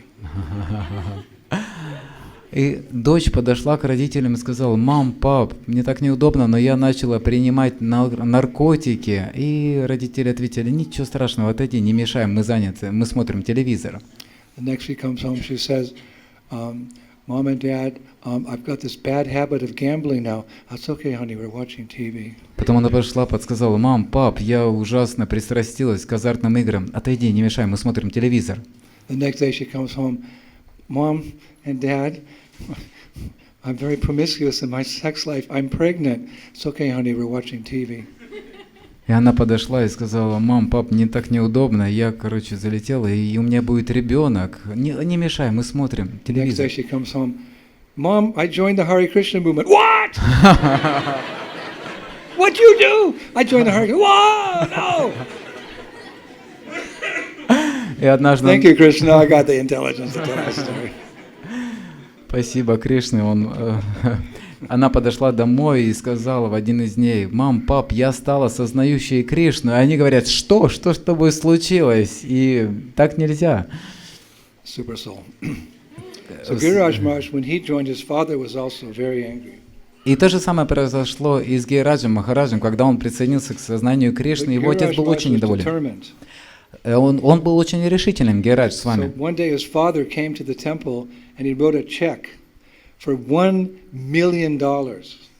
И дочь подошла к родителям и сказала: «Мам, пап, мне так неудобно, но я начала принимать наркотики». И родители ответили: «Ничего страшного, отойди, не мешаем, мы заняты, мы смотрим телевизор». The next she comes home, she says, Mom and Dad, I've got this bad habit of gambling now. That's okay, honey, we're watching TV. Потом она пошла, подсказала: «Мам, пап, я ужасно пристрастилась к азартным играм. Отойди, не мешай, мы смотрим телевизор». The next day she comes home, Mom and Dad, I'm very promiscuous in my sex life. I'm pregnant. It's okay, honey, we're watching TV. И она подошла и сказала: «Мам, пап, мне так неудобно, я, залетела, и у меня будет ребенок. Не мешай, мы смотрим телевизор». Next day she comes home, Mom, I joined the Hare Krishna movement. What? What'd you do? I joined the Hare Krishna. Whoa, no! И однажды... Thank you, Krishna. I got the intelligence to tell that story. Спасибо, Кришне. Она подошла домой и сказала в один из дней: «Мам, пап, я стала сознающей Кришну». И они говорят: «Что? Что с тобой случилось?» И так нельзя. Super soul. So Giriraj Maharaj, when he joined his father, was also very angry. И то же самое произошло и с Гирираджем Махараджем, когда он присоединился к сознанию Кришны. Его отец был очень недоволен. Он был очень решительным, Гирирадж с вами. So one day his father came to the temple and he wrote a check for $1 million.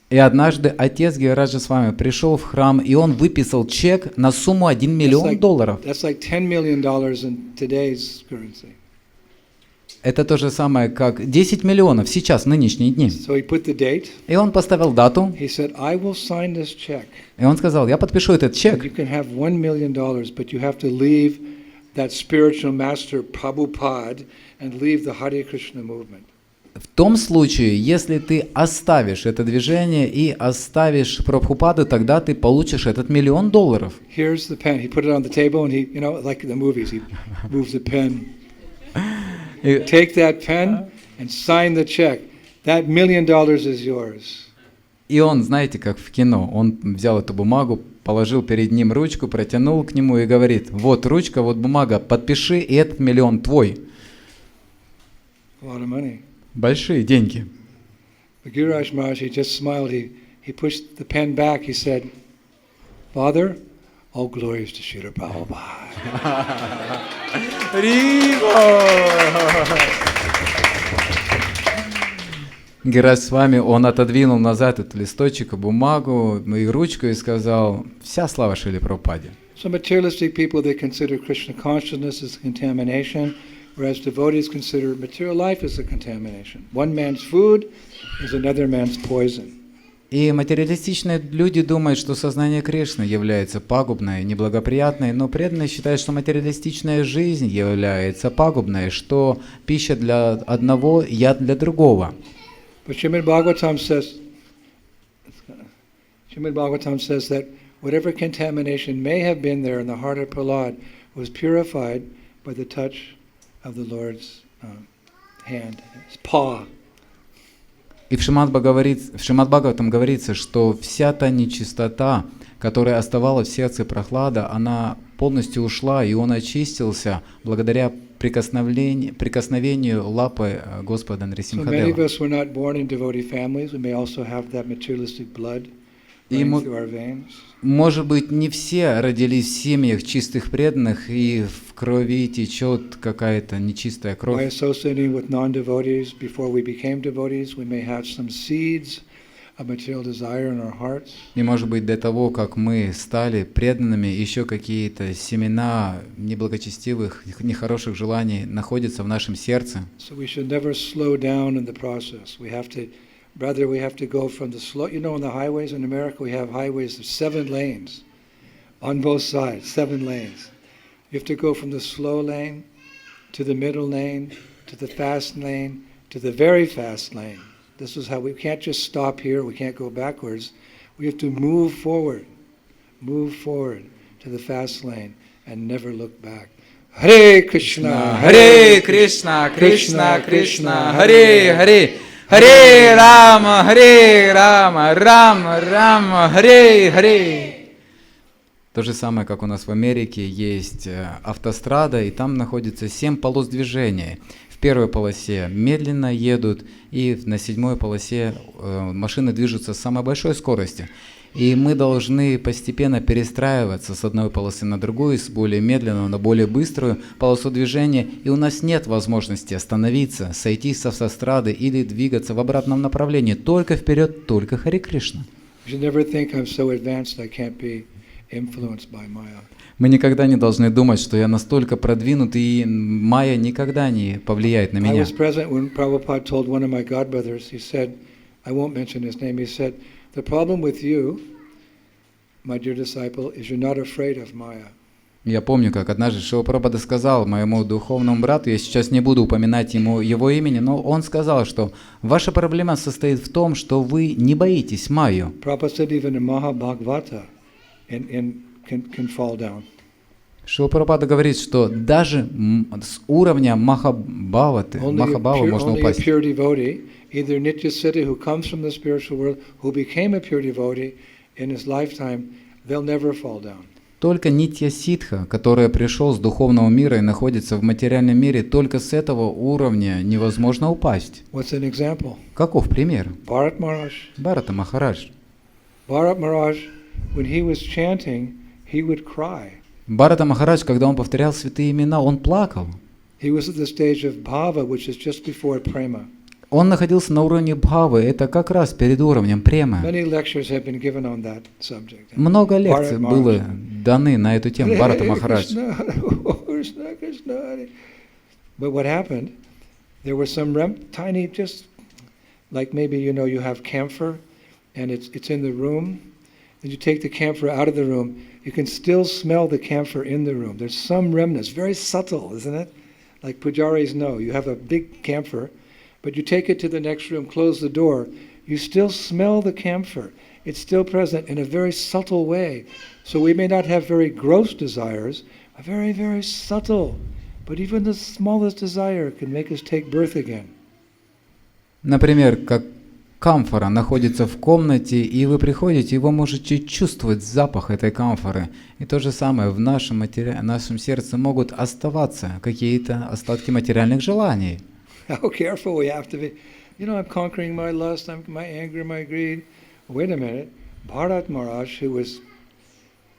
И однажды отец Гираджа с вами пришел в храм, и он выписал чек на сумму $1 миллион. That's like $10 million in today's currency. Это то же самое, как 10 миллионов сейчас, в нынешние дни. So he put the date. И он поставил дату, He said, I will sign this check. и он сказал, я подпишу этот And чек, you can have $1 million, but you have to leave that spiritual master Prabhupada and leave the Hare Krishna movement. в том случае, если ты оставишь это движение и оставишь Прабхупаду, тогда ты получишь этот $1 миллион. Here's the pen. He put it on the table and he, like in the movies, he moves the pen. И, Take that pen and sign the check. That $1 million is yours. и он, знаете, как в кино, он взял эту бумагу, положил перед ним ручку, протянул к нему и говорит, вот ручка, вот бумага, подпиши, и этот $1 миллион твой. A lot of money. Большие деньги. But Giriraj Maharaj, he just smiled. He pushed the pen back. He said, Father, all glories to Srila Prabhupada. Гирадж с вами, он отодвинул назад этот листочек и бумагу, и ручку и сказал, вся слава Шриле Прабхупаде. So materialistic people, they consider Krishna consciousness as contamination, whereas devotees consider material life as a contamination. One man's food is another man's poison. И материалистичные люди думают, что сознание Кришны является пагубной, неблагоприятной, но преданные считают, что материалистичная жизнь является пагубной, что пища для одного, яд для другого. But Srimad Bhagavatam says that whatever contamination may have been there in the heart of Prahlad was purified by the touch of the Lord's hand, his paw. И в Шримад Бхагаватам говорится, что вся та нечистота, которая оставалась в сердце Прохлада, она полностью ушла, и он очистился благодаря прикосновению лапы Господа So many of Нрисимхадева. us were not born in devotee families. We may also have that materialistic blood И, running through our veins. может быть, не все родились в семьях чистых преданных, и в крови течет какая-то нечистая By кровь. associating with non-devotees before we became devotees, we may have some seeds of material desire in our hearts. И, может быть, до того, как мы стали преданными, еще какие-то семена неблагочестивых, нехороших желаний находятся в нашем сердце. So we should never slow down in the process. We have to go from the slow. On the highways in America, we have highways of 7 lanes on both sides, 7 lanes. You have to go from the slow lane to the middle lane to the fast lane to the very fast lane. This is how we can't just stop here. We can't go backwards. We have to move forward to the fast lane and never look back. Hare Krishna, Харе Кришна, Кришна Кришна, Харе Харе, Харе Рама, Рама Рама, Харе Харе. То же самое, как у нас в Америке есть автострада, и там находится 7 полос движения. В первой полосе медленно едут, и на 7-й полосе машины движутся с самой большой скоростью. И мы должны постепенно перестраиваться с одной полосы на другую, с более медленную на более быструю полосу движения, и у нас нет возможности остановиться, сойти с автострады или двигаться в обратном направлении, только вперед, только Харе Кришна. You should never think I'm so advanced I can't be influenced by Maya. Мы никогда не должны думать, что я настолько продвинут, и майя никогда не повлияет на I меня. was present when Prabhupada told one of my godbrothers, he said, I won't mention his name, he said, the problem with you, my dear disciple, is you're not afraid of Maya. Я помню, как однажды Шрила Прабхупада сказал моему духовному брату, я сейчас не буду упоминать его имени, но он сказал, что ваша проблема состоит в том, что вы не боитесь майю. Prabhupada said even in Mahabhagavata can fall down. Шрила Прабхупада говорит, что даже с уровня Махабхава можно Only a упасть. pure devotee, either Nityasiddha who comes from the spiritual world, who became a pure devotee in his lifetime, they'll never fall down. Только Нитья Ситха, который пришел с духовного мира и находится в материальном мире, только с этого уровня невозможно упасть. What's an example? Каков пример? Bharat Maharaj. Бхарата Махарадж. Bharat Maharaj, when he was chanting, he would cry. Бхарата Махарадж, когда он повторял святые имена, он плакал. He was at the stage of bhava, which is just before prema. Он находился на уровне бхавы, это как раз перед уровнем премы. Many lectures have been given on that subject. Много лекций Bharat было Maharaj. даны на эту тему, Бхарата Hare Махарадж. Krishna, Krishna, Krishna, Hare. But what happened, there were some tiny, just like maybe, you have camphor and it's in the room, and you take the camphor out of the room, you can still smell the camphor in the room. There's some remnants, very subtle, isn't it? Like pujaris know, you have a big camphor, but you take it to the next room, close the door, you still smell the camphor. It's still present in a very subtle way. So we may not have very gross desires, but very, very subtle. But even the smallest desire can make us take birth again. Например, как камфора находится в комнате, и вы приходите, и вы можете чувствовать запах этой камфоры. И то же самое в нашем сердце могут оставаться какие-то остатки материальных желаний. How careful we have to be. I'm conquering my lust, my anger, my greed. Wait a minute. Bharat Maharaj, who was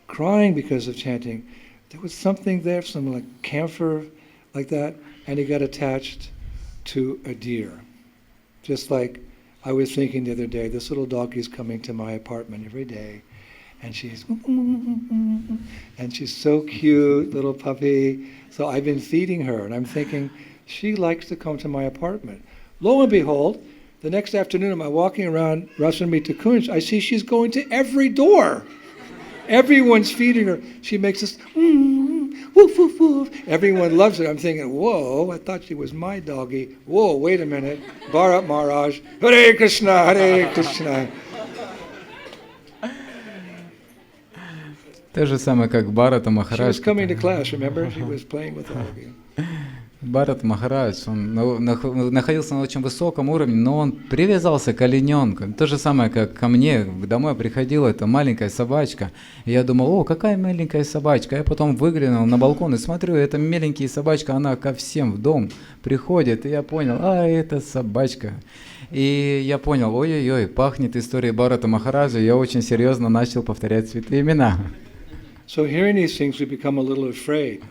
crying because of chanting, there was something there, some like camphor like that, and he got attached to a deer. Just like I was thinking the other day, this little doggy's coming to my apartment every day, and she's so cute, little puppy. So I've been feeding her, and I'm thinking, she likes to come to my apartment. Lo and behold, the next afternoon, I'm walking around Rasamrita Kunj, I see she's going to every door. Everyone's feeding her. She makes this, woof, woof, woof. Everyone loves it. I'm thinking, whoa, I thought she was my doggy. Whoa, wait a minute. Bharat Maharaj, Hare Krishna, Hare Krishna. То же самое, как Бхарата She Махарадж. was coming to class, remember? She was playing with all of you. Бхарат Махарадж, он находился на очень высоком уровне, но он привязался к олененку. То же самое, как ко мне домой приходила эта маленькая собачка. И я думал, о, какая маленькая собачка. Я потом выглянул на балкон и смотрю, эта маленькая собачка, она ко всем в дом приходит. И я понял, это собачка. И я понял, ой-ой-ой, пахнет историей Бхарата Махараджа. Я очень серьезно начал повторять святые имена. So hearing these things, we become a little afraid.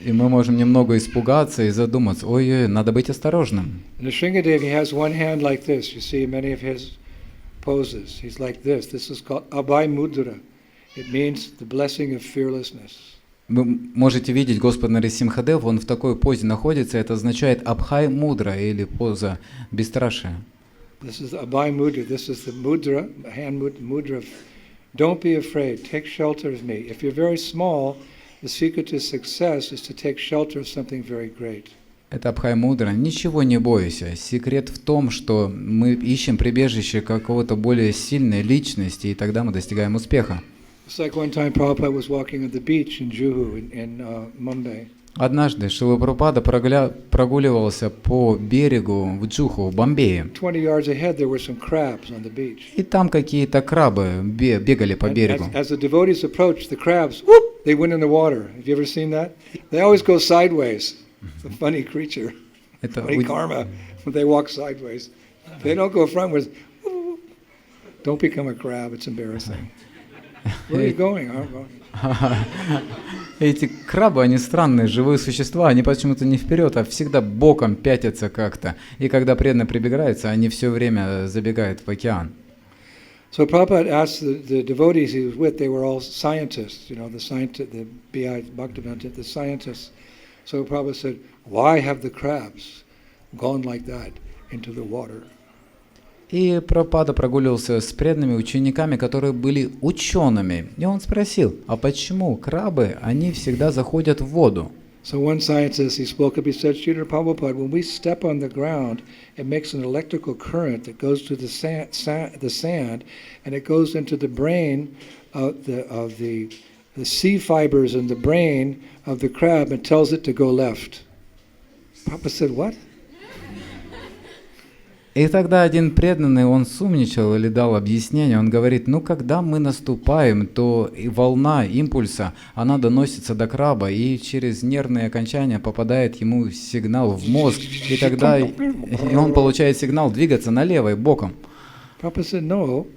И мы можем немного испугаться и задуматься, ой-ой, надо быть осторожным. And the Shringadev, he has one hand like this. You see many of his poses. He's like this. This is called Abhay Mudra. It means the blessing of fearlessness. Вы можете видеть Господа Нарисимхадев, он в такой позе находится, это означает Абхай Мудра или поза бесстрашия. This is Abhay Mudra. This is the mudra, hand mudra. Don't be afraid. Take shelter of me. If you're very small, the secret to success is to take shelter of something very great. Это Абхай Мудра. Ничего не бойся. Секрет в том, что мы ищем прибежище какого-то более сильной личности, и тогда мы достигаем успеха. It's like one time Prabhupada was walking on the beach in Juhu in Mumbai. Однажды Шрила Прабхупада прогуливался по берегу в Джуху, в Бомбее. 20 yards ahead, there were some crabs on the beach. И там какие-то крабы бегали по берегу. As the devotees approached, the crabs, whoop, they went in the water. Have you ever seen that? They always go sideways. It's a funny creature. Funny karma. They walk sideways. They don't go frontwards. Don't become a crab. It's embarrassing. Where are you going? Эти крабы, они странные, живые существа, они почему-то не вперед, а всегда боком пятятся как-то. И когда преданные прибегаются, они все время забегают в океан. So Prabhupada asked the devotees he was with, they were all scientists, the B.I. Bhaktivedanta, the scientists. So Prabhupada said, why have the crabs gone like that into the water? И Прабхупада прогуливался с преданными учениками, которые были учеными. И он спросил, а почему крабы, они всегда заходят в воду? So one scientist, he spoke up, he said, Srila Prabhupada, when we step on the ground, it makes an electrical current that goes to the sand, and it goes into the brain of the sea fibers in the brain of the crab and tells it to go left. Prabhupada said, what? И тогда один преданный, он сумничал или дал объяснение, он говорит, когда мы наступаем, то и волна импульса, она доносится до краба, и через нервные окончания попадает ему сигнал в мозг, и тогда и он получает сигнал двигаться налево и боком. Prabhupada said, no,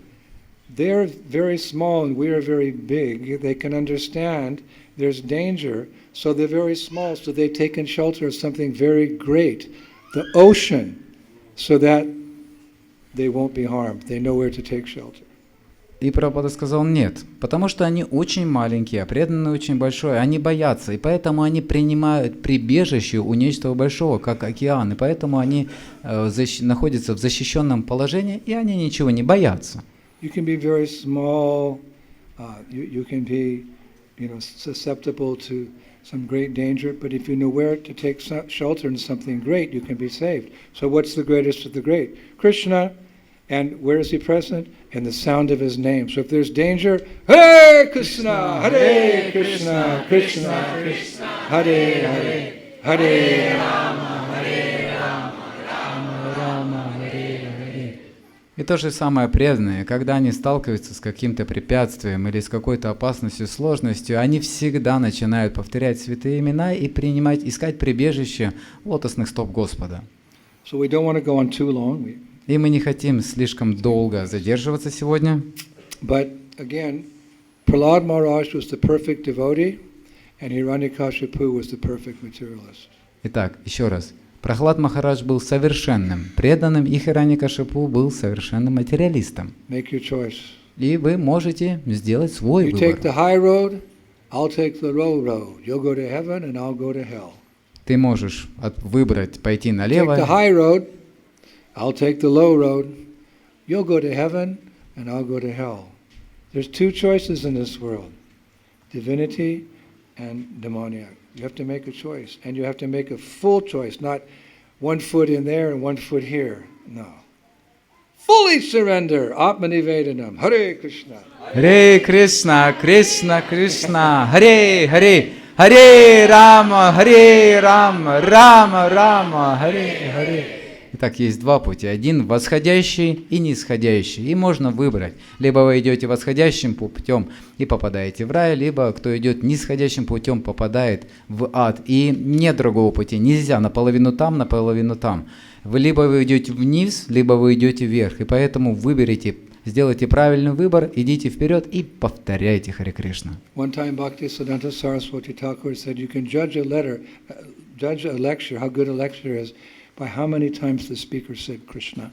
they're very small and we are very big. They can understand there's danger, so they're very small, so they've taken shelter of something very great. the ocean so that they won't be harmed. They know where to take shelter. И Прабхупада сказал нет, потому что они очень маленькие, а преданные очень большое, они боятся, и поэтому они принимают прибежище у нечто большого, как океан, и поэтому они находятся в защищенном положении, и они ничего не боятся. You can be very small, you can be, susceptible to some great danger, but if you know where to take shelter in something great, you can be saved. So what's the greatest of the great? Krishna. And where is he present? In the sound of his name. So if there's danger, Hare Krishna, Hare Krishna, Krishna Krishna, Hare Hare, Hare Rama, Hare Rama, Rama Rama, Hare Hare. И то же самое преданные, когда они сталкиваются с каким-то препятствием или с какой-то опасностью, сложностью, они всегда начинают повторять святые имена и искать прибежище лотосных стоп Господа. So we don't want to go on too long. И мы не хотим слишком долго задерживаться сегодня. But again, Prahlad Maharaj was the perfect devotee, and Hiranyakashipu was the perfect materialist. Итак, еще раз. Прахлад Махарадж был совершенным преданным, и Хираньякашипу был совершенным материалистом. Make your choice. И вы можете сделать свой You выбор. take the high road, I'll take the low road. You'll go to heaven, and I'll go to hell. Ты можешь выбрать пойти Take the налево. high road, I'll take the low road. You'll go to heaven, and I'll go to hell. There's two choices in this world: divinity and demoniac. You have to make a choice, and you have to make a full choice, not one foot in there and one foot here. No. Fully surrender. Atmanivedanam. Hare Krishna. Харе Кришна, Кришна Кришна, Харе Харе, Харе Рама, Рама Рама, Харе Харе. Итак, есть два пути. Один восходящий и нисходящий. И можно выбрать. Либо вы идете восходящим путем и попадаете в рай, либо кто идет нисходящим путем, попадает в ад. И нет другого пути. Нельзя наполовину там, наполовину там. Либо вы идете вниз, либо вы идете вверх. И поэтому выберите, сделайте правильный выбор, идите вперед и повторяйте Харе Кришна. One time Bhaktisiddhanta Saraswati Thakur said you can judge a lecture, how good a lecture is, by how many times the speaker said Krishna.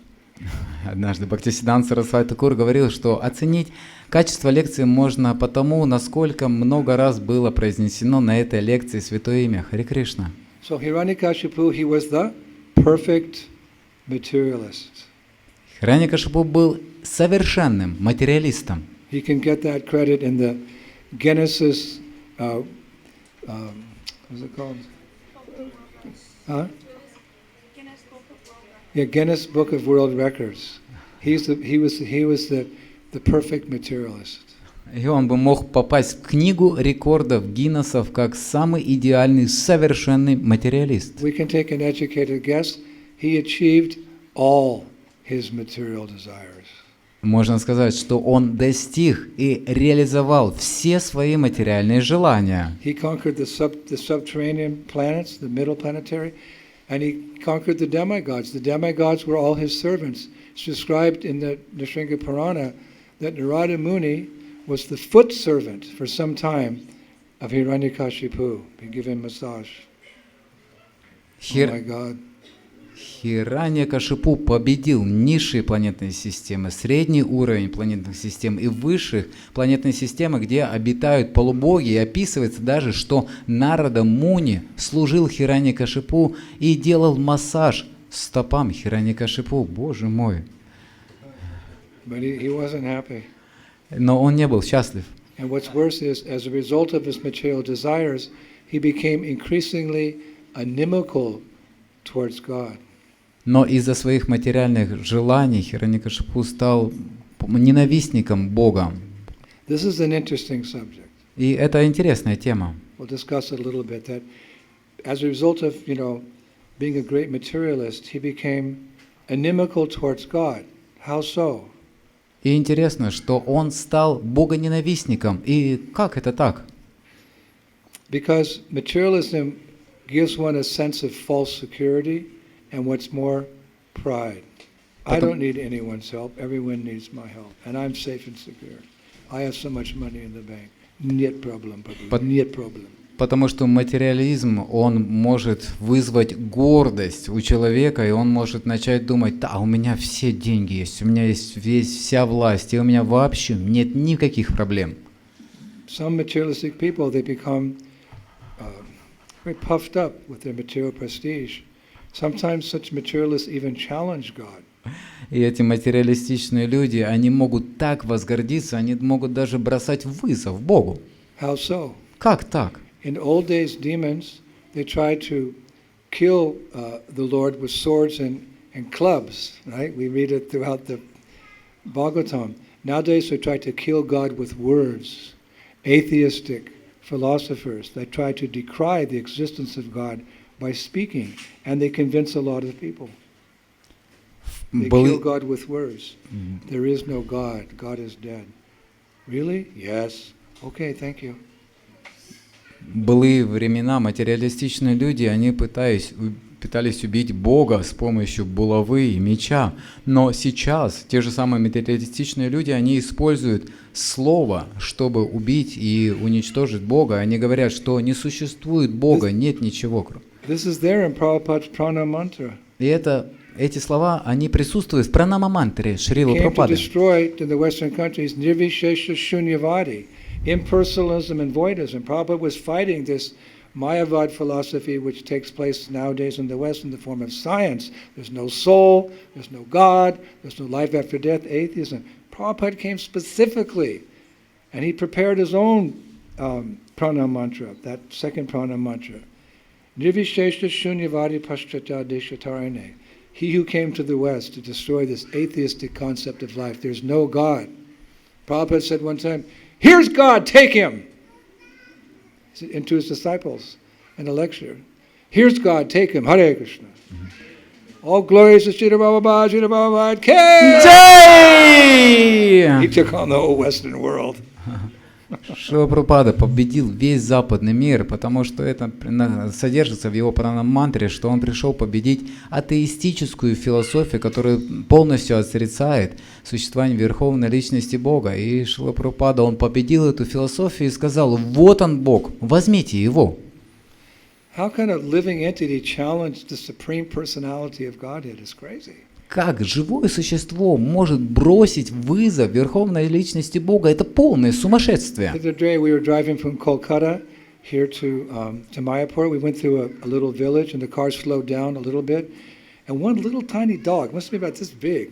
Однажды Бхактисиддханта Сарасвати Тхакур говорил, что оценить качество лекции можно по тому, насколько много раз было произнесено на этой лекции святое имя Харе Кришна. So Hiranyakashipu, he was the perfect materialist. Хираньякашипу был совершенным материалистом. He can get that credit in the Genesis, what's it called? Huh? Yeah, Guinness Book of World Records. He was the perfect materialist. И он бы мог попасть в книгу рекордов Гиннесов как самый идеальный, совершенный материалист. We can take an educated guess. He achieved all his material desires. Можно сказать, что он достиг и реализовал все свои материальные желания. He conquered the subterranean planets, the middle planetary, and he conquered the demigods. The demigods were all his servants. It's described in the Nrsimha Purana that Narada Muni was the foot servant for some time of Hiranyakashipu. He gave him massage. Oh my God. Хираньякашипу победил низшие планетные системы, средний уровень планетных систем и высших планетных систем, где обитают полубоги. И описывается даже, что Нарада Муни служил Хираньякашипу и делал массаж стопам Хираньякашипу. Боже мой! But he wasn't happy. Но он не был счастлив. And what's worse is, as a result of his material desires, he became increasingly inimical towards God. Но из-за своих материальных желаний Хираньякашипу стал ненавистником Бога. This is an interesting subject. И это интересная тема. We'll discuss it a little bit. That as a result of, being a great materialist, he became inimical towards God. How so? И интересно, что он стал богоненавистником. И как это так? Because materialism gives one a sense of false security and what's more, pride. I don't need anyone's help. Everyone needs my help. And I'm safe and secure. I have so much money in the bank. Нет проблем. Нет проблем. Потому что материализм, он может вызвать гордость у человека, и он может начать думать: да, у меня все деньги есть, у меня есть вся власть, и у меня вообще нет никаких проблем. Some materialistic people, they become very puffed up with their material prestige. Sometimes such materialists even challenge God. И эти материалистичные люди, они могут так возгордиться, они могут даже бросать вызов Богу. How so? Как так? In old days, demons, they tried to kill the Lord with swords and clubs, right? We read it throughout the Bhagavatam. Nowadays, they try to kill God with words. Atheistic philosophers, they try to decry the existence of God by speaking, and they convince a lot of people. They kill God with words. There is no God. God is dead. Really? Yes. Okay, thank you. Были времена, материалистичные люди, они пытались убить Бога с помощью булавы и меча. Но сейчас те же самые материалистичные люди, они используют слово, чтобы убить и уничтожить Бога. Они говорят, что не существует Бога, нет ничего. This is there in Prabhupada's Prana Mantra. И эти слова, они присутствуют в пранама-мантре Шрилы Прабхупады. Impersonalism and voidism. Prabhupada was fighting this Mayavad philosophy which takes place nowadays in the West in the form of science. There's no soul, there's no God, there's no life after death, atheism. Prabhupada came specifically and he prepared his own prana mantra, that second prana mantra. Nirvishesha shunyavadi paschata deshatarane. He who came to the West to destroy this atheistic concept of life. There's no God. Prabhupada said one time, "Here's God, take him!" And to his disciples in a lecture. "Here's God, take him, Hare Krishna." All glories to Srila Prabhupada, Srila Prabhupada, He took on the whole Western world. Шрила Прабхупада победил весь западный мир, потому что это содержится в его пранам-мантре, что он пришел победить атеистическую философию, которая полностью отрицает существование Верховной Личности Бога. И Шрила Прабхупада, он победил эту философию и сказал: вот он Бог, возьмите его. How can a living entity challenge the supreme personality of Godhead? It's crazy. Как живое существо может бросить вызов Верховной Личности Бога? Это полное сумасшествие. The other day we were driving from Kolkata here to Mayapur. We went through a little village and the car slowed down a little bit. And one little tiny dog, must be about this big,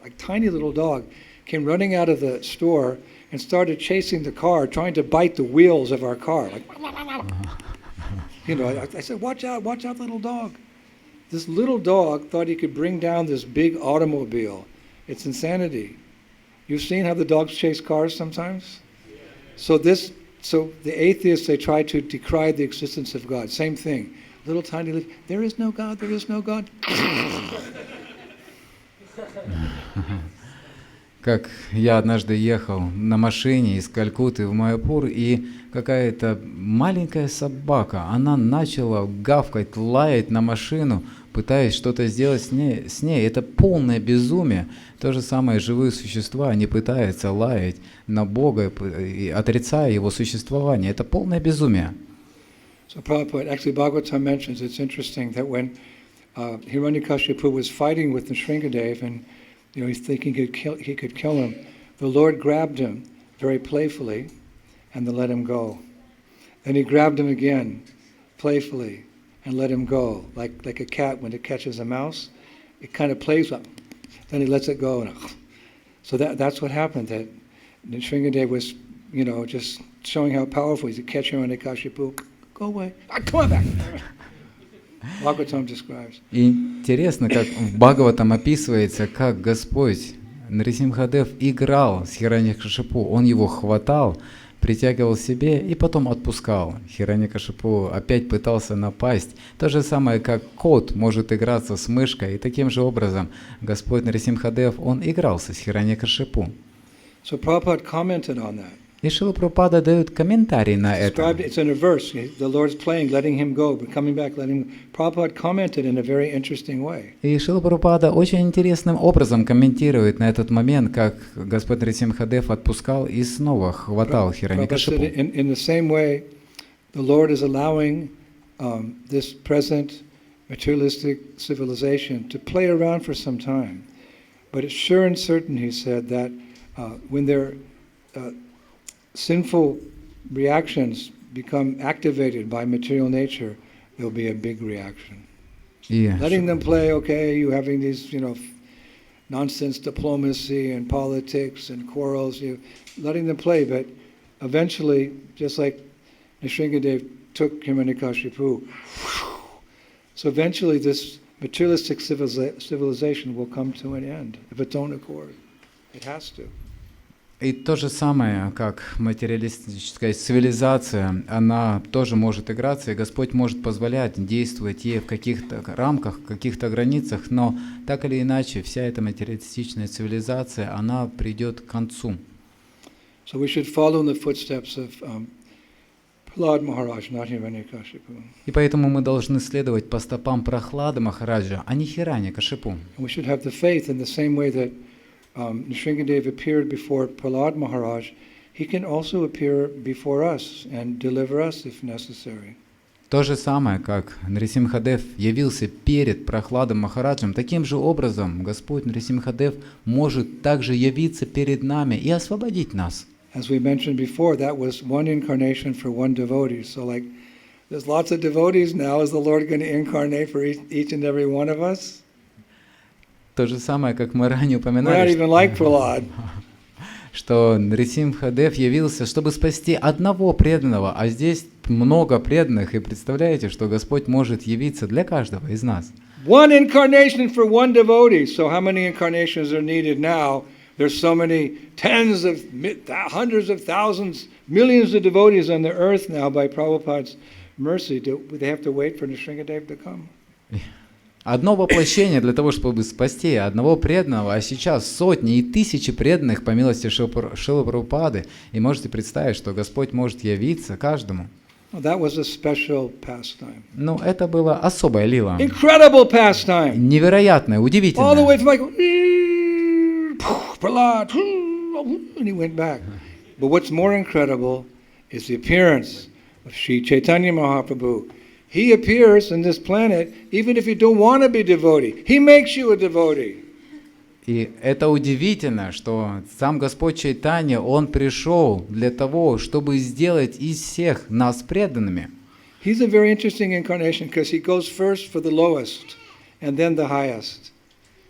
like tiny little dog, came running out of the store and started chasing the car, trying to bite the wheels of our car. Like, you know, I said, watch out, little dog. This little dog thought he could bring down this big automobile. It's insanity. You've seen how the dogs chase cars sometimes? So the atheists, they try to decry the existence of God. Same thing. Little tiny, there is no God, there is no God. Как я однажды ехал на машине из Калькутты в Майяпур, и какая-то маленькая собака, она начала гавкать, лаять на машину, пытаясь что-то сделать с ней. Это полное безумие. То же самое живые существа, они пытаются лаять на Бога, отрицая его существование. Это полное безумие. So Prabhupada, actually Bhagavatam mentions, it's interesting that when Hiranyakashipu was fighting with Nrsingadev and he's thinking he could kill him, the Lord grabbed him very playfully and then let him go. Then he grabbed him again playfully and let him go, like a cat when it catches a mouse. It kind of plays up, then he lets it go. So that's what happened, that Nrsingadev was, just showing how powerful he is to catch Hiranyakashipu. Go away. Come on back. Bhagavatam describes. Интересно, как в Бхагаватам описывается, как Господь Нрисимхадев играл с Хираньякашипу. Он его хватал, притягивал к себе и потом отпускал. Хираньякашипу опять пытался напасть. То же самое, как кот может играться с мышкой. И таким же образом Господь Нрисимхадев, он игрался с Хираньякашипу. So Prabhupada commented on that. И Шрила Прабхупада дает комментарий на это. It's in a verse. The Lord's playing, letting him go, but coming back, letting him. Prabhupada commented in a very interesting way. И Шрила Прабхупада очень интересным образом комментирует на этот момент, как Господь Нрисимхадев отпускал и снова хватал Хираньякашипу. In the same way, the Lord is allowing this present materialistic civilization to play around for some time. But it's sure and certain, he said, that when their sinful reactions become activated by material nature, there'll be a big reaction. И Letting them play, okay, you having these, nonsense diplomacy and politics and quarrels, you letting them play, but eventually, just like Nrsimhadev took Hiranyakashipu, so eventually this materialistic civilization will come to an end of its own accord. It has to. И то же самое, как материалистическая цивилизация, она тоже может играться, и Господь может позволять действовать ей в каких-то рамках, в каких-то границах, но так или иначе вся эта материалистичная цивилизация, она придет к концу. So we should follow in the footsteps of Prahlad Maharaj, not Hiranyakashipu. И поэтому мы должны следовать по стопам Прохлады Махараджа, а не Хираньякашипу. And we should have the faith in the same way that Nrsimhadev appeared before Prahlad Maharaj, he can also appear before us and deliver us if necessary. То же самое, как Нрисимхадев явился перед Прохладом Махараджем, таким же образом Господь Нрисимхадев может также явиться перед нами и освободить нас. As we mentioned before, that was one incarnation for one devotee. So like, there's lots of devotees now. Is the Lord going to incarnate for each and every one of us? То же самое, как мы ранее We're not упоминали, even like Prahlad. что Нрисимхадев явился, чтобы спасти одного преданного, а здесь много преданных, и представляете, что Господь может явиться для каждого из нас. One incarnation for one devotee. So how many incarnations are needed now? There's so many tens of hundreds of thousands, millions of devotees on the earth now by Prabhupada's mercy. Do they have to wait for Nrsimhadev to come? Одно воплощение для того, чтобы спасти одного преданного, а сейчас сотни и тысячи преданных по милости Шилы Прабхупады. И можете представить, что Господь может явиться каждому. Well, that was a special pastime. Ну, это была особая лила. Incredible pastime. Невероятная, All the удивительная. way from like, Prahlad, and he went back. But what's more incredible is the appearance of Sri Chaitanya Mahaprabhu. He appears on this planet even if you don't want to be devotee. He makes you a devotee. И это удивительно, что сам Господь Чайтанья, Он пришел для того, чтобы сделать из всех нас преданными. He's a very interesting incarnation because he goes first for the lowest and then the highest.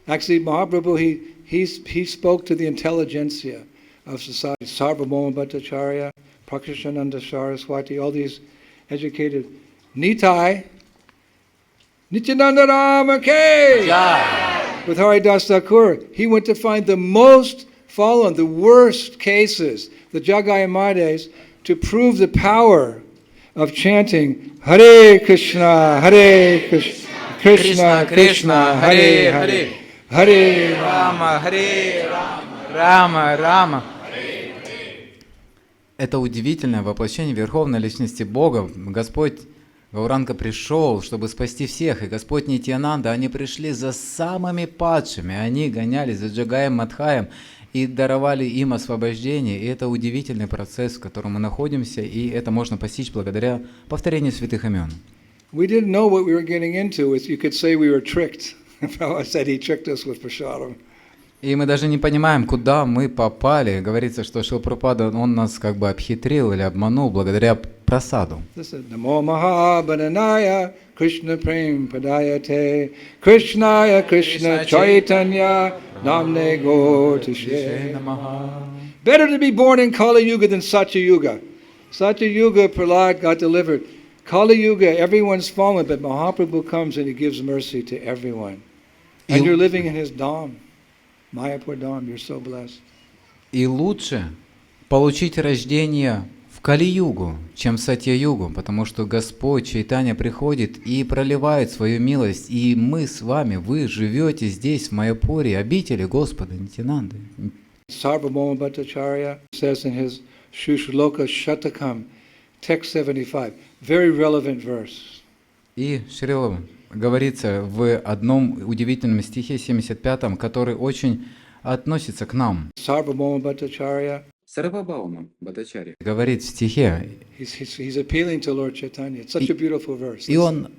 Actually, Mahaprabhu, he spoke to the intelligentsia of society. Sarvabhauma Bhattacharya, Prakashananda Saraswati, all these educated. Nitai, Nityananda Rama K. With Haridas Thakur, he went to find the most fallen, the worst cases, the Jagayamades, to prove the power of chanting Hare Krishna, Hare Krishna, Krishna Krishna, Hare Hare, Hare Rama, Hare Рама, Рама. Это удивительное воплощение Верховной Личности Бога. Господь Гауранга пришел, чтобы спасти всех, и Господь Нитьянанда, они пришли за самыми падшими, они гонялись за Джагаем Мадхаем и даровали им освобождение, и это удивительный процесс, в котором мы находимся, и это можно постичь благодаря повторению святых имен. We didn't know what we were getting into. You could say we were tricked. I said he tricked us with prasadam. И мы даже не понимаем, куда мы попали. Говорится, что Шрила Прабхупада, он нас как бы обхитрил или обманул благодаря просаду. Namo Mahabharanaya Krishna Prem Padayate Krishnaya Krishna Chaitanya Namne Gotishe. Better to be born in Kali Yuga than Satya Yuga. Satya Yuga, Prahlad got delivered. Kali Yuga, everyone's fallen, but Mahaprabhu comes and he gives mercy to everyone. And you're living in his Dham. Mayapur Dham, you're so blessed. И лучше получить рождение в Кали-югу, чем в Сатья-югу, потому что Господь Чайтанья приходит и проливает свою милость, и мы с вами, вы живете здесь, в Майяпуре, обители Господа Нитьянанды. Sarvabhauma Bhattacharya says in his Shushloka Shatakam, text 75, very relevant verse. И Шрила говорится в одном удивительном стихе 75, который очень относится к нам. Sarvabhauma Bhattacharya говорит в стихе, He's appealing to Lord Chaitanya. It's such a beautiful verse. и он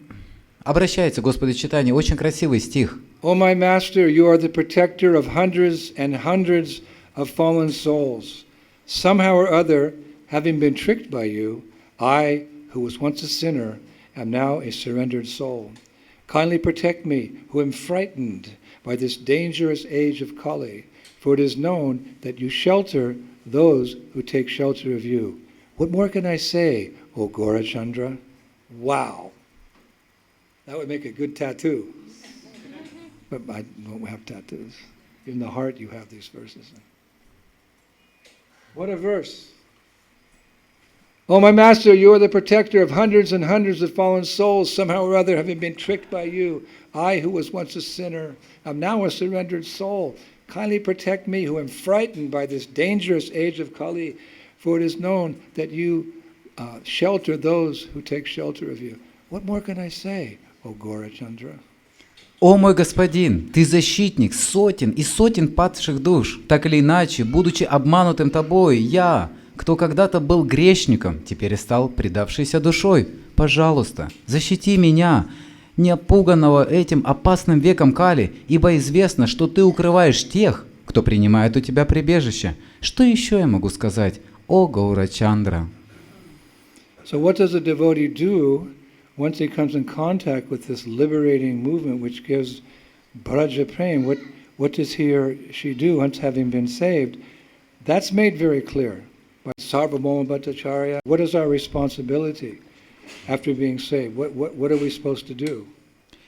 обращается к Господу Чайтанье, очень красивый стих. O my master, you are the protector of hundreds and hundreds of fallen souls. Somehow or other, having been tricked by you, I, who was once a sinner, am now a surrendered soul. Kindly protect me, who am frightened by this dangerous age of Kali, for it is known that you shelter those who take shelter of you. What more can I say, O Gaurachandra? Wow. That would make a good tattoo. But I don't have tattoos. In the heart you have these verses. What a verse. Oh, my master, you are the protector of hundreds and hundreds of fallen souls, somehow or other having been tricked by you. I, who was once a sinner, am now a surrendered soul. Kindly protect me, who am frightened by this dangerous age of Kali, for it is known that you shelter those who take shelter of you. What more can I say, O Gaurachandra? «О мой господин, ты защитник сотен и сотен падших душ. Так или иначе, будучи обманутым тобой, я, кто когда-то был грешником, теперь стал предавшейся душой. Пожалуйста, защити меня, не опуганного этим опасным веком Кали, ибо известно, что ты укрываешь тех, кто принимает у тебя прибежище. Что еще я могу сказать, о Гаурачандра?» So what does a devotee do once he comes in contact with this liberating movement which gives Braja Prem? What does he or she do once having been saved? That's made very clear by Sarvabhauma Bhattacharya. What is our responsibility after being saved? What are we supposed to do?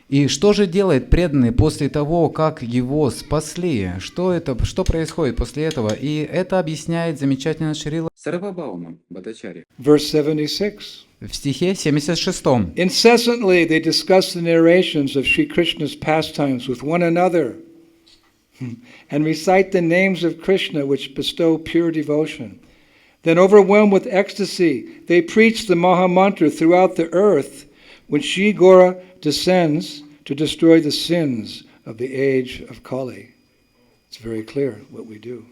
И что же делает преданный после того, как его спасли? Что происходит после этого? И это объясняет замечательно Шрила Сарвабхаума Бхаттачарья. Verse 76. В стихе 76. Incessantly they discuss the narrations of Sri Krishna's pastimes with one another and recite the names of Krishna which bestow pure devotion. Then overwhelmed with ecstasy, they preach the Mahamantra throughout the earth when Shri Gora descends to destroy the sins of the age of Kali. It's very clear what we do.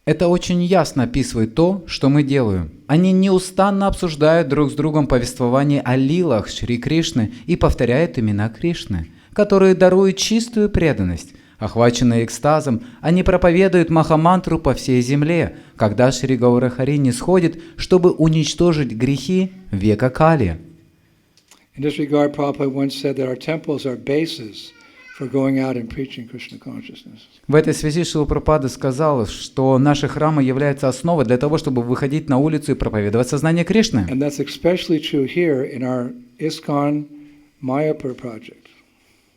Это очень ясно описывает то, что мы делаем. Они неустанно обсуждают друг с другом повествование о лилах Шри Кришны и повторяют имена Кришны, которые даруют чистую преданность. Охваченные экстазом, они проповедуют Махамантру по всей земле, когда Шри Гаура Хари нисходит, чтобы уничтожить грехи века Кали. In this regard, Prabhupada once said that our temples are bases for going out and preaching Krishna consciousness. В этой связи Шрила Прабхупада сказал, что наши храмы являются основой для того, чтобы выходить на улицу и проповедовать сознание Кришны. And that's especially true here in our ISKCON Mayapur project.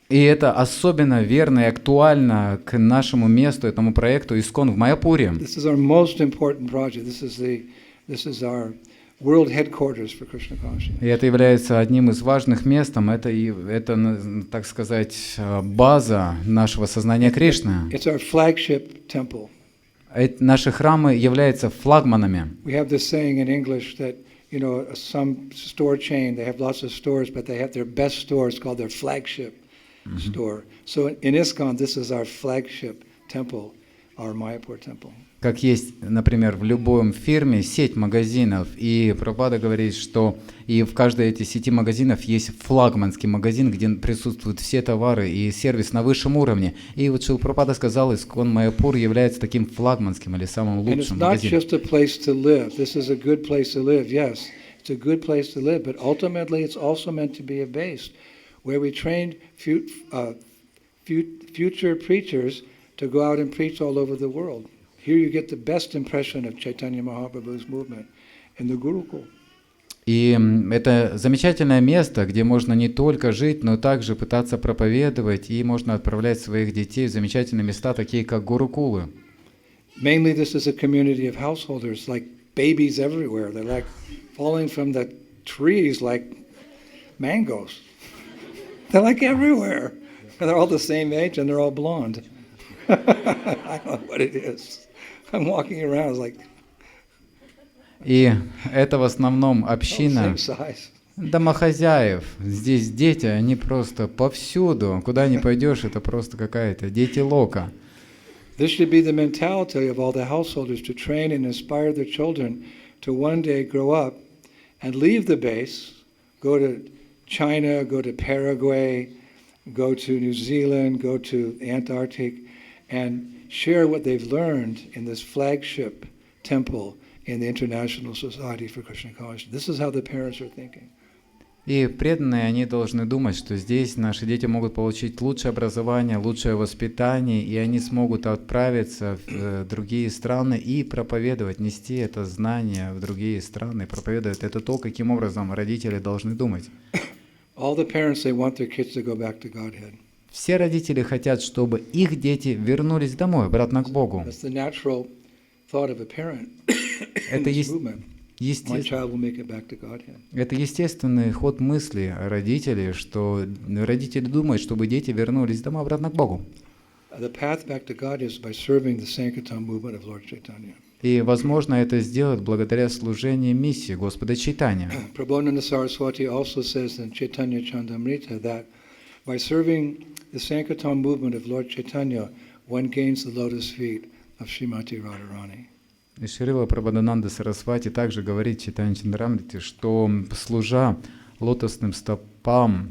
И это особенно верно и актуально к нашему месту, этому проекту ИСКОН в Майяпуре. This is our most important project. This is our world headquarters for Krishna consciousness. И это является одним из важных мест, это, так сказать, база нашего сознания Кришны. It's our flagship temple. Наши храмы являются флагманами. We have this saying in English that, you know, some store chain, they have lots of stores, but they have their best stores called their flagship store. So in ISKCON, this is our flagship temple, our Mayapur temple. Как есть, например, в любой фирме сеть магазинов, и Прабхупада говорит, что и в каждой этой сети магазинов есть флагманский магазин, где присутствуют все товары и сервис на высшем уровне. И вот Шрила Прабхупада сказал, ИСКОН Майяпур является таким флагманским или самым лучшим магазином. And it's not just a place to live. This is a good place to live. Yes, it's a good place to live, but ultimately it's also meant to be a base where we train future preachers to go out and preach all over the world. Here you get the best impression of Chaitanya Mahaprabhu's movement in the Gurukul. И это замечательное место, где можно не только жить, но также пытаться проповедовать, и можно отправлять своих детей в замечательные места, такие как Гурукулы. Mainly this is a community of householders, like babies everywhere. They're like falling from the trees like mangoes. They're like everywhere. And they're all the same age and they're all blonde. I don't know what it is. I'm walking around like... И это в основном община Same size. домохозяев. Здесь дети, они просто повсюду. Куда ни пойдешь, это просто какая-то дети Лока. This should be the mentality of all the householders to train and inspire their children to one day grow up and leave the base, go to China, go to Paraguay, go to New Zealand, go to the Antarctic, and share what they've learned in this flagship temple in the International Society for Krishna Consciousness. This is how the parents are thinking. И преданные, они должны думать, что здесь наши дети могут получить лучшее образование, лучшее воспитание, и они смогут отправиться в другие страны и проповедовать, нести это знание в другие страны, проповедовать. Это то, каким образом родители должны думать. All the parents, they want their kids to go back to Godhead. Все родители хотят, чтобы их дети вернулись домой, обратно к Богу. That's the natural thought of a parent in Это this movement. My естественно. child will make it back to Godhead. Это естественный ход мысли родителей, что родители думают, чтобы дети вернулись домой обратно к Богу. The path back to God is by serving the Sankirtan movement of Lord Chaitanya. И возможно это сделать благодаря служению миссии Господа Чайтанья. Prabodhananda Saraswati also says in Chaitanya Chandamrita that by serving the Sankirtan movement of Lord Chaitanya, one gains the lotus feet of Srimati Radharani. И Шрила Прабодхананда Сарасвати также говорит в Чайтанья Чандрамрите, что служа лотосным стопам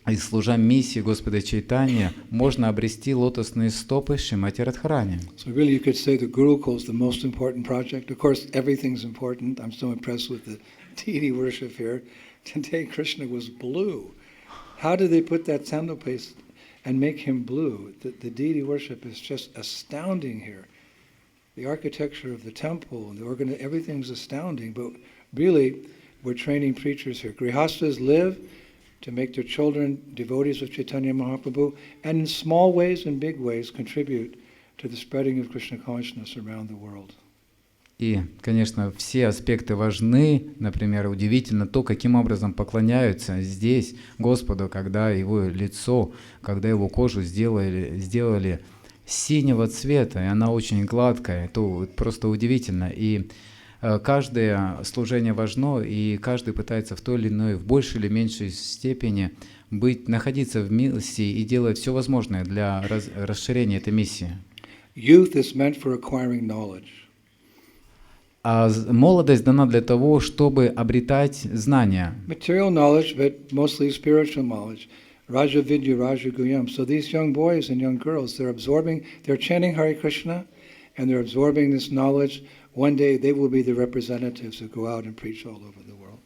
и служа миссии Господа Чайтанья, можно обрести лотосные стопы Шримати Радхарани. So really you could say the Gurukul is the most important project. Of course, everything's important. I'm so impressed with the deity worship here. Today Krishna was blue. How did they put that sandal paste and make him blue? The deity worship is just astounding here. The architecture of the temple and the everything's astounding, but really we're training preachers here. Grihastas live to make their children devotees of Chaitanya Mahaprabhu, and in small ways and big ways contribute to the spreading of Krishna consciousness around the world. И, конечно, все аспекты важны. Например, удивительно то, каким образом поклоняются здесь Господу, когда его лицо, когда его кожу сделали синего цвета, и она очень гладкая. Это просто удивительно. И каждое служение важно, и каждый пытается в той или иной, в большей или меньшей степени находиться в миссии и делать все возможное для расширения этой миссии. Youth is meant for acquiring knowledge. А молодость дана для того, чтобы обретать знания. Material knowledge, but mostly spiritual knowledge. Raja Vidya, Raja Guyam. So these young boys and young girls, they're chanting Hare Krishna, and they're absorbing this knowledge. One day they will be the representatives who go out and preach all over the world.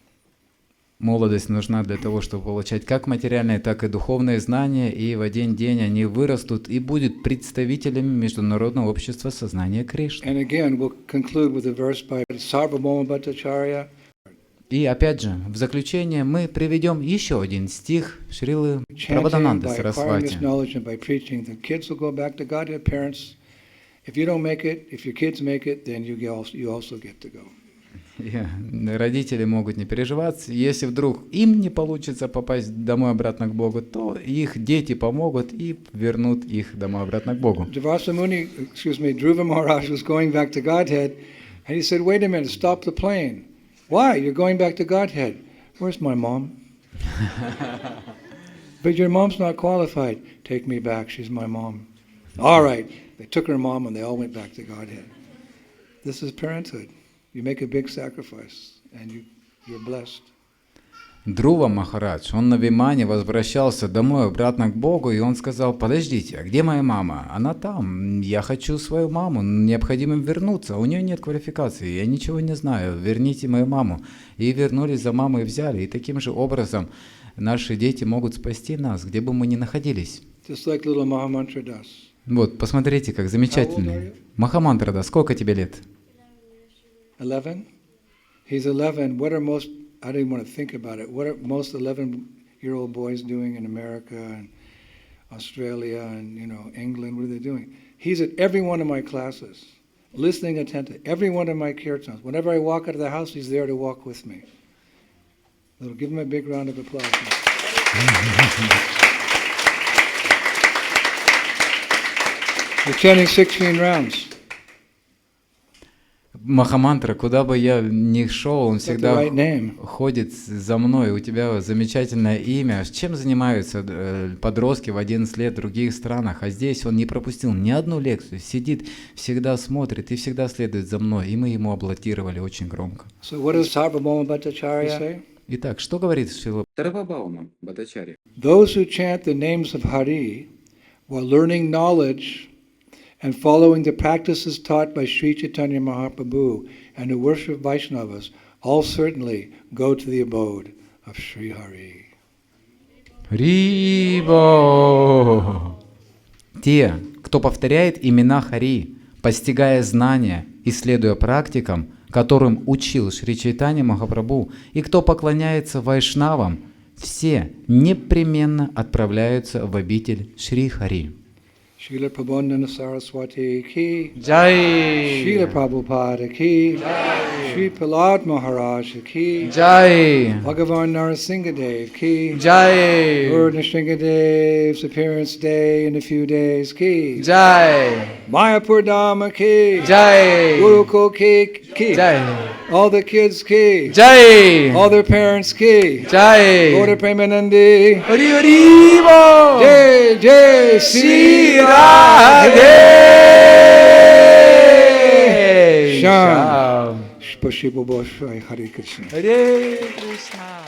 Молодость нужна для того, чтобы получать как материальные, так и духовные знания, и в один день они вырастут и будут представителями Международного общества сознания Кришны. And again, we'll conclude with a verse by Sarvabhauma Bhattacharya. И опять же, в заключение мы приведем еще один стих Шрилы Прабодхананды Сарасвати. If you don't make it, if your kids make it, then you also get to go. Родители могут не переживать. Если вдруг им не получится попасть домой обратно к Богу, то их дети помогут и вернут их домой обратно к Богу. Dhruva Maharaj was going back to Godhead, and he said, "Wait a minute, stop the plane. Why? You're going back to Godhead. Where's my mom? But your mom's not qualified. Take me back. She's my mom. All right." They took her mom and they all went back to Godhead. This is parenthood. You make a big sacrifice and you're blessed. Друва Махарадж, он на Вимане возвращался домой обратно к Богу, и он сказал: подождите, а где моя мама? Она там, я хочу свою маму, необходимо вернуться, у нее нет квалификации, я ничего не знаю, верните мою маму. И вернулись за мамой и взяли, и таким же образом наши дети могут спасти нас, где бы мы ни находились. Just like little Mahamantra Das. Вот, посмотрите, как замечательно. Махамантрада, сколько тебе лет? 11? He's 11. What are most, I don't even want to think about it, what are most 11-year-old boys doing in America and Australia and, England? What are they doing? He's at every one of my classes, listening attentive, every one of my kirtans. Whenever I walk out of the house, he's there to walk with me. Give him a big round of applause. We're chanting 16 rounds. Махамантра, куда бы я ни шел, он Got the всегда right name. ходит за мной. У тебя замечательное имя. Чем занимаются подростки в 11 лет в других странах? А здесь он не пропустил ни одну лекцию. Сидит, всегда смотрит и всегда следует за мной. И мы ему аплодировали очень громко. So what does Sarvabhauma Bhattacharya say? Итак, что говорит Шрила Сарвабхаума Бхаттачарья? Those who chant the names of Hari while learning knowledge and following the practices taught by Sri Chaitanya Mahaprabhu and who worship Vaishnavas all certainly go to the abode of Sri Hari. Рибо! Те, кто повторяет имена Хари, постигая знания и следуя практикам, которым учил Шри Чайтанья Махапрабху, и кто поклоняется вайшнавам, все непременно отправляются в обитель Шри Хари. Srila Prabodhana Saraswati ki, Джай! Srila Prabhupada ki, Sri Prahlad Maharaj ki, Джай! Bhagavan Narasimhadev ki, Джай! Lord Nrsingadev's appearance day in a few days ki, Джай! Mayapur Dhamma ki, Джай! Gurukul ki, Джай! all the kids ki, Джай! all their parents ki, Джай! Lord Premanandi, Хари-хари-бо! Jai Jai Sri Радhe! Sham. Спасибо большое, Хари Кришна. Харе Кришна!